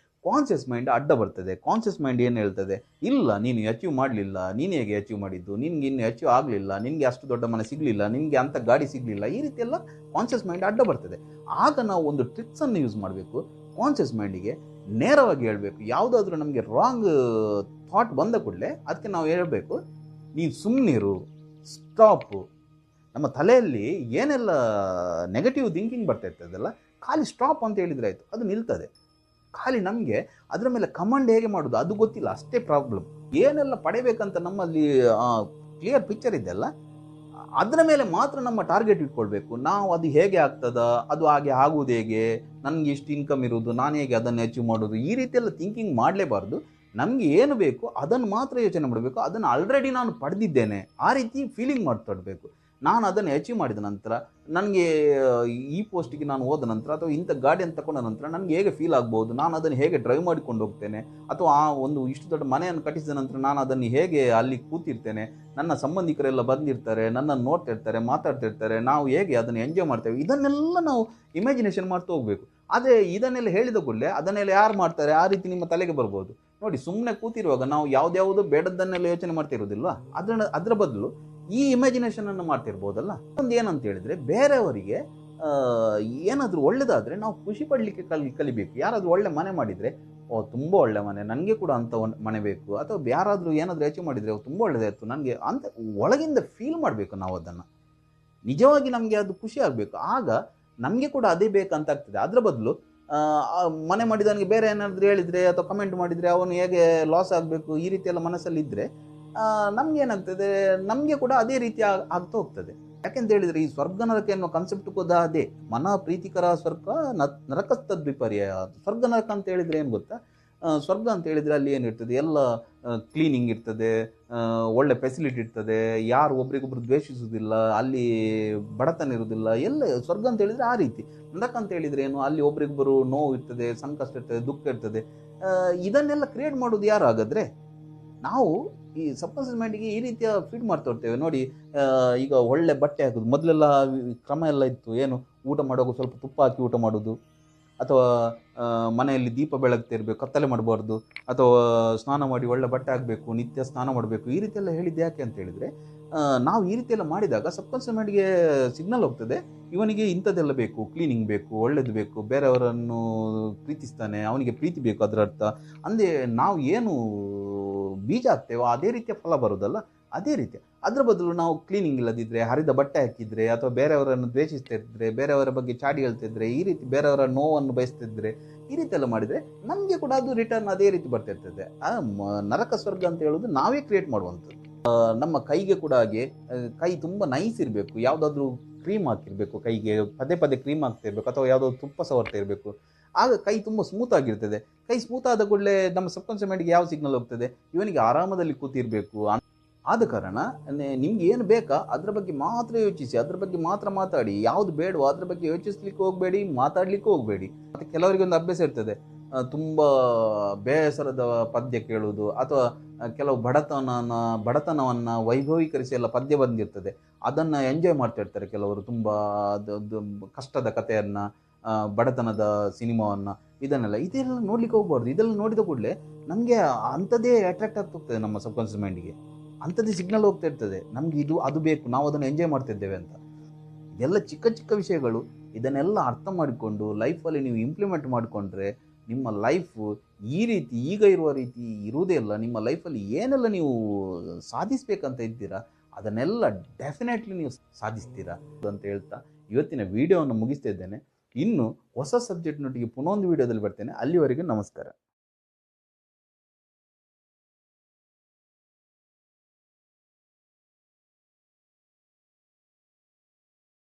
ಕಾನ್ಷಿಯಸ್ ಮೈಂಡ್ ಅಡ್ಡ ಬರ್ತದೆ. ಕಾನ್ಷಿಯಸ್ ಮೈಂಡ್ ಏನು ಹೇಳ್ತದೆ, ಇಲ್ಲ ನೀನು ಅಚೀವ್ ಮಾಡಲಿಲ್ಲ, ನೀನು ಹೇಗೆ ಅಚೀವ್ ಮಾಡಿದ್ದು, ನಿನ್ಗೆ ಇನ್ನು ಅಚೀವ್ ಆಗಲಿಲ್ಲ, ನಿನಗೆ ಅಷ್ಟು ದೊಡ್ಡ ಮನೆ ಸಿಗಲಿಲ್ಲ, ನಿನಗೆ ಅಂಥ ಗಾಡಿ ಸಿಗಲಿಲ್ಲ, ಈ ರೀತಿ ಎಲ್ಲ ಕಾನ್ಷಿಯಸ್ ಮೈಂಡ್ ಅಡ್ಡ ಬರ್ತದೆ. ಆಗ ನಾವು ಒಂದು ಟ್ರಿಕ್ಸನ್ನು ಯೂಸ್ ಮಾಡಬೇಕು. ಕಾನ್ಷಿಯಸ್ ಮೈಂಡಿಗೆ ನೇರವಾಗಿ ಹೇಳಬೇಕು. ಯಾವುದಾದ್ರೂ ನಮಗೆ ರಾಂಗ್ ಥಾಟ್ ಬಂದ ಕೂಡಲೇ ಅದಕ್ಕೆ ನಾವು ಹೇಳಬೇಕು, ನೀನು ಸುಮ್ಮನಿರು, ಸ್ಟಾಪು. ನಮ್ಮ ತಲೆಯಲ್ಲಿ ಏನೆಲ್ಲ ನೆಗೆಟಿವ್ ಥಿಂಕಿಂಗ್ ಬರ್ತಾ ಇರ್ತದಲ್ಲ, ಖಾಲಿ ಸ್ಟಾಪ್ ಅಂತ ಹೇಳಿದರೆ ಆಯಿತು, ಅದು ನಿಲ್ತದೆ. ಖಾಲಿ ನಮಗೆ ಅದರ ಮೇಲೆ ಕಮಾಂಡ್ ಹೇಗೆ ಮಾಡೋದು ಅದು ಗೊತ್ತಿಲ್ಲ, ಅಷ್ಟೇ ಪ್ರಾಬ್ಲಮ್. ಏನೆಲ್ಲ ಪಡೆಯಬೇಕಂತ ನಮ್ಮಲ್ಲಿ ಕ್ಲಿಯರ್ ಪಿಕ್ಚರ್ ಇದೆಯಲ್ಲ, ಅದರ ಮೇಲೆ ಮಾತ್ರ ನಮ್ಮ ಟಾರ್ಗೆಟ್ ಇಟ್ಕೊಳ್ಬೇಕು. ನಾವು ಅದು ಹೇಗೆ ಆಗ್ತದ, ಅದು ಹಾಗೆ ಆಗುವುದು ಹೇಗೆ, ನನಗೆ ಇಷ್ಟು ಇನ್ಕಮ್ ಇರುವುದು, ನಾನು ಹೇಗೆ ಅದನ್ನು ಅಚೀವ್ ಮಾಡೋದು, ಈ ರೀತಿಯೆಲ್ಲ ಥಿಂಕಿಂಗ್ ಮಾಡಲೇಬಾರ್ದು. ನಮಗೆ ಏನು ಬೇಕು ಅದನ್ನು ಮಾತ್ರ ಯೋಚನೆ ಮಾಡಬೇಕು. ಅದನ್ನು ಆಲ್ರೆಡಿ ನಾನು ಪಡೆದಿದ್ದೇನೆ, ಆ ರೀತಿ ಫೀಲಿಂಗ್ ಮಾಡ್ಕೊಳ್ಬೇಕು. ನಾನು ಅದನ್ನು ಅಚೀವ್ ಮಾಡಿದ ನಂತರ, ನನಗೆ ಈ ಪೋಸ್ಟಿಗೆ ನಾನು ಹೋದ ನಂತರ ಅಥವಾ ಇಂಥ ಗಾಡಿಯನ್ನು ತಗೊಂಡ ನಂತರ ನನಗೆ ಹೇಗೆ ಫೀಲ್ ಆಗ್ಬೋದು, ನಾನು ಅದನ್ನು ಹೇಗೆ ಡ್ರೈವ್ ಮಾಡಿಕೊಂಡು ಹೋಗ್ತೇನೆ, ಅಥವಾ ಆ ಒಂದು ಇಷ್ಟು ದೊಡ್ಡ ಮನೆಯನ್ನು ಕಟ್ಟಿಸಿದ ನಂತರ ನಾನು ಅದನ್ನು ಹೇಗೆ ಅಲ್ಲಿ ಕೂತಿರ್ತೇನೆ, ನನ್ನ ಸಂಬಂಧಿಕರೆಲ್ಲ ಬಂದಿರ್ತಾರೆ, ನನ್ನನ್ನು ನೋಡ್ತಿರ್ತಾರೆ, ಮಾತಾಡ್ತಿರ್ತಾರೆ, ನಾವು ಹೇಗೆ ಅದನ್ನು ಎಂಜಾಯ್ ಮಾಡ್ತೇವೆ, ಇದನ್ನೆಲ್ಲ ನಾವು ಇಮ್ಯಾಜಿನೇಷನ್ ಮಾಡ್ತಾ ಹೋಗಬೇಕು. ಆದರೆ ಇದನ್ನೆಲ್ಲ ಹೇಳಿದ ಕೂಡಲೇ ಅದನ್ನೆಲ್ಲ ಯಾರು ಮಾಡ್ತಾರೆ, ಆ ರೀತಿ ನಿಮ್ಮ ತಲೆಗೆ ಬರ್ಬೋದು. ನೋಡಿ, ಸುಮ್ಮನೆ ಕೂತಿರುವಾಗ ನಾವು ಯಾವುದ್ಯಾವುದೋ ಬೇಡದ್ದನ್ನೆಲ್ಲ ಯೋಚನೆ ಮಾಡ್ತಿರೋದಿಲ್ವಾ, ಅದರ ಬದಲು ಈ ಇಮ್ಯಾಜಿನೇಷನನ್ನು ಮಾಡ್ತಿರ್ಬೋದಲ್ಲ. ಒಂದು ಏನಂತ ಹೇಳಿದರೆ, ಬೇರೆಯವರಿಗೆ ಏನಾದರೂ ಒಳ್ಳೆಯದಾದರೆ ನಾವು ಖುಷಿ ಪಡಲಿಕ್ಕೆ ಕಲಿಬೇಕು. ಯಾರಾದರೂ ಒಳ್ಳೆ ಮನೆ ಮಾಡಿದರೆ, ಓ ತುಂಬ ಒಳ್ಳೆ ಮನೆ, ನನಗೆ ಕೂಡ ಅಂಥ ಒಂದು ಮನೆ ಬೇಕು, ಅಥವಾ ಯಾರಾದರೂ ಏನಾದರೂ ಅಚೀವ್ ಮಾಡಿದರೆ ತುಂಬ ಒಳ್ಳೆಯದಾಯಿತು ನನಗೆ ಅಂತ ಒಳಗಿಂದ ಫೀಲ್ ಮಾಡಬೇಕು. ನಾವು ಅದನ್ನು ನಿಜವಾಗಿ ನಮಗೆ ಅದು ಖುಷಿ ಆಗಬೇಕು. ಆಗ ನಮಗೆ ಕೂಡ ಅದೇ ಬೇಕಂತ ಆಗ್ತದೆ. ಅದರ ಬದಲು ಮನೆ ಮಾಡಿದವನಿಗೆ ಬೇರೆ ಏನಾದರೂ ಹೇಳಿದರೆ ಅಥವಾ ಕಮೆಂಟ್ ಮಾಡಿದರೆ ಅವನು ಹೇಗೆ ಲಾಸ್ ಆಗಬೇಕು, ಈ ರೀತಿ ಎಲ್ಲ ಮನಸ್ಸಲ್ಲಿದ್ದರೆ ನಮಗೇನಾಗ್ತದೆ, ನಮಗೆ ಕೂಡ ಅದೇ ರೀತಿ ಆಗ್ತಾ ಹೋಗ್ತದೆ. ಯಾಕೆಂತ ಹೇಳಿದರೆ, ಈ ಸ್ವರ್ಗ ನರಕ ಎನ್ನುವ ಕಾನ್ಸೆಪ್ಟ್ ಕೂಡ ಅದೇ. ಮನ ಪ್ರೀತಿಕರ ಸ್ವರ್ಗ ನರಕಸ್ತದ್ ವಿಪರ್ಯ. ಸ್ವರ್ಗ ನರಕ ಅಂತ ಹೇಳಿದರೆ ಏನು ಗೊತ್ತಾ, ಸ್ವರ್ಗ ಅಂತ ಹೇಳಿದರೆ ಅಲ್ಲಿ ಏನಿರ್ತದೆ, ಎಲ್ಲ ಕ್ಲೀನಿಂಗ್ ಇರ್ತದೆ, ಒಳ್ಳೆ ಫೆಸಿಲಿಟಿ ಇರ್ತದೆ, ಯಾರು ಒಬ್ರಿಗೊಬ್ರು ದ್ವೇಷಿಸುವುದಿಲ್ಲ, ಅಲ್ಲಿ ಬಡತನ ಇರುವುದಿಲ್ಲ, ಎಲ್ಲ ಸ್ವರ್ಗ ಅಂತ ಹೇಳಿದರೆ ಆ ರೀತಿ. ನರಕ ಅಂತ ಹೇಳಿದರೆ ಏನು, ಅಲ್ಲಿ ಒಬ್ರಿಗೊಬ್ಬರು ನೋವು ಇರ್ತದೆ, ಸಂಕಷ್ಟ ಇರ್ತದೆ, ದುಃಖ ಇರ್ತದೆ. ಇದನ್ನೆಲ್ಲ ಕ್ರಿಯೇಟ್ ಮಾಡೋದು ಯಾರು? ಹಾಗಾದರೆ ನಾವು ಈ ಸಬ್ಕಾನ್ಷಿಯಸ್ ಮೈಂಡಿಗೆ ಈ ರೀತಿಯ ಫೀಡ್ ಮಾಡ್ತಾ ಇರ್ತೇವೆ. ನೋಡಿ, ಈಗ ಒಳ್ಳೆ ಬಟ್ಟೆ ಹಾಕೋದು, ಮೊದಲೆಲ್ಲ ಕ್ರಮ ಎಲ್ಲ ಇತ್ತು. ಏನು, ಊಟ ಮಾಡುವಾಗ ಸ್ವಲ್ಪ ತುಪ್ಪ ಹಾಕಿ ಊಟ ಮಾಡೋದು, ಅಥವಾ ಮನೆಯಲ್ಲಿ ದೀಪ ಬೆಳಗ್ತಿರ್ಬೇಕು, ಕತ್ತಲೆ ಮಾಡಬಾರ್ದು, ಅಥವಾ ಸ್ನಾನ ಮಾಡಿ ಒಳ್ಳೆ ಬಟ್ಟೆ ಹಾಕಬೇಕು, ನಿತ್ಯ ಸ್ನಾನ ಮಾಡಬೇಕು, ಈ ರೀತಿಯೆಲ್ಲ ಹೇಳಿದ್ದು ಯಾಕೆ ಅಂತ ಹೇಳಿದರೆ, ನಾವು ಈ ರೀತಿಯೆಲ್ಲ ಮಾಡಿದಾಗ ಸಬ್ಕಾನ್ಷಿಯಸ್ ಮೈಂಡ್ಗೆ ಸಿಗ್ನಲ್ ಹೋಗ್ತದೆ, ಇವನಿಗೆ ಇಂಥದ್ದೆಲ್ಲ ಬೇಕು, ಕ್ಲೀನಿಂಗ್ ಬೇಕು, ಒಳ್ಳೇದು ಬೇಕು, ಬೇರೆಯವರನ್ನು ಪ್ರೀತಿಸ್ತಾನೆ, ಅವನಿಗೆ ಪ್ರೀತಿ ಬೇಕು. ಅದರ ಅರ್ಥ ಅಂದರೆ ನಾವು ಏನು ಬೀಜ ಹಾಕ್ತೇವೋ ಅದೇ ರೀತಿಯ ಫಲ ಬರೋದಲ್ಲ, ಅದೇ ರೀತಿ. ಅದರ ಬದಲು ನಾವು ಕ್ಲೀನಿಂಗ್ ಇಲ್ಲದಿದ್ದರೆ, ಹರಿದ ಬಟ್ಟೆ ಹಾಕಿದರೆ, ಅಥವಾ ಬೇರೆಯವರನ್ನು ದ್ವೇಷಿಸ್ತಿದ್ರೆ, ಬೇರೆಯವರ ಬಗ್ಗೆ ಚಾಡಿ ಹೇಳ್ತಿದ್ರೆ, ಈ ರೀತಿ ಬೇರೆಯವರ ನೋವನ್ನು ಬಯಸ್ತಿದ್ರೆ, ಈ ರೀತಿ ಎಲ್ಲ ಮಾಡಿದರೆ ನಮಗೆ ಕೂಡ ಅದು ರಿಟರ್ನ್ ಅದೇ ರೀತಿ ಬರ್ತಿರ್ತದೆ. ನರಕ ಸ್ವರ್ಗ ಅಂತ ಹೇಳೋದು ನಾವೇ ಕ್ರಿಯೇಟ್ ಮಾಡುವಂಥದ್ದು. ನಮ್ಮ ಕೈಗೆ ಕೂಡ ಹಾಗೆ, ಕೈ ತುಂಬ ನೈಸ್ ಇರಬೇಕು, ಯಾವುದಾದ್ರೂ ಕ್ರೀಮ್ ಹಾಕಿರಬೇಕು, ಕೈಗೆ ಪದೇ ಪದೇ ಕ್ರೀಮ್ ಹಾಕ್ತಿರ್ಬೇಕು, ಅಥವಾ ಯಾವುದಾದ್ರು ತುಪ್ಪ ಸವರ್ತಾ ಇರಬೇಕು. ಆಗ ಕೈ ತುಂಬ ಸ್ಮೂತ್ ಆಗಿರ್ತದೆ. ಕೈ ಸ್ಮೂತ್ ಆದ ಕೂಡಲೇ ನಮ್ಮ ಸಬ್ಕಾನ್ಷಿಯಸ್ ಮೈಂಡ್ಗೆ ಯಾವ ಸಿಗ್ನಲ್ ಹೋಗ್ತದೆ, ಇವನಿಗೆ ಆರಾಮದಲ್ಲಿ ಕೂತಿರಬೇಕು, ಆದ ಕಾರಣ ನಿಮ್ಗೆ ಏನು ಬೇಕಾ ಅದ್ರ ಬಗ್ಗೆ ಮಾತ್ರ ಯೋಚಿಸಿ, ಅದ್ರ ಬಗ್ಗೆ ಮಾತ್ರ ಮಾತಾಡಿ. ಯಾವ್ದು ಬೇಡವೋ ಅದ್ರ ಬಗ್ಗೆ ಯೋಚಿಸ್ಲಿಕ್ಕೆ ಹೋಗಬೇಡಿ, ಮಾತಾಡ್ಲಿಕ್ಕೆ ಹೋಗಬೇಡಿ. ಮತ್ತೆ ಕೆಲವರಿಗೆ ಒಂದು ಅಭ್ಯಾಸ ಇರ್ತದೆ, ತುಂಬ ಬೇಸರದ ಪದ್ಯ ಕೇಳುವುದು, ಅಥವಾ ಕೆಲವು ಬಡತನವನ್ನು ವೈಭವೀಕರಿಸಿ ಎಲ್ಲ ಪದ್ಯ ಬಂದಿರ್ತದೆ, ಅದನ್ನು ಎಂಜಾಯ್ ಮಾಡ್ತಾ ಇರ್ತಾರೆ ಕೆಲವರು. ತುಂಬ ಕಷ್ಟದ ಕಥೆಯನ್ನು, ಬಡತನದ ಸಿನಿಮಾವನ್ನು, ಇದೆಲ್ಲ ನೋಡ್ಲಿಕ್ಕೆ ಹೋಗ್ಬಾರ್ದು. ಇದೆಲ್ಲ ನೋಡಿದ ಕೂಡಲೇ ನಮಗೆ ಅಂಥದ್ದೇ ಅಟ್ರಾಕ್ಟ್ ಆಗ್ತಾ ಹೋಗ್ತದೆ, ನಮ್ಮ ಸಬ್ಕಾನ್ಷಿಯಸ್ ಮೈಂಡಿಗೆ ಅಂಥದ್ದೇ ಸಿಗ್ನಲ್ ಹೋಗ್ತಾ ಇರ್ತದೆ, ನಮ್ಗೆ ಅದು ಬೇಕು, ನಾವು ಅದನ್ನು ಎಂಜಾಯ್ ಮಾಡ್ತಿದ್ದೇವೆ ಅಂತ. ಇದೆಲ್ಲ ಚಿಕ್ಕ ಚಿಕ್ಕ ವಿಷಯಗಳು. ಇದನ್ನೆಲ್ಲ ಅರ್ಥ ಮಾಡಿಕೊಂಡು ಲೈಫಲ್ಲಿ ನೀವು ಇಂಪ್ಲಿಮೆಂಟ್ ಮಾಡಿಕೊಂಡ್ರೆ ನಿಮ್ಮ ಲೈಫು ಈ ರೀತಿ ಈಗ ಇರುವ ರೀತಿ ಇರುವುದೇ ಇಲ್ಲ. ನಿಮ್ಮ ಲೈಫಲ್ಲಿ ಏನೆಲ್ಲ ನೀವು ಸಾಧಿಸಬೇಕಂತ ಇದ್ದೀರಾ ಅದನ್ನೆಲ್ಲ ಡೆಫಿನೆಟ್ಲಿ ನೀವು ಸಾಧಿಸ್ತೀರಾ ಅಂತ ಹೇಳ್ತಾ ಇವತ್ತಿನ ವಿಡಿಯೋವನ್ನು ಮುಗಿಸ್ತಾ ಇದ್ದೇನೆ. ಇನ್ನು ಹೊಸ ಸಬ್ಜೆಕ್ಟ್ನೊಟ್ಟಿಗೆ ಪುನಃ ಒಂದು ವಿಡಿಯೋದಲ್ಲಿ ಬರ್ತೇನೆ. ಅಲ್ಲಿವರೆಗೂ ನಮಸ್ಕಾರ.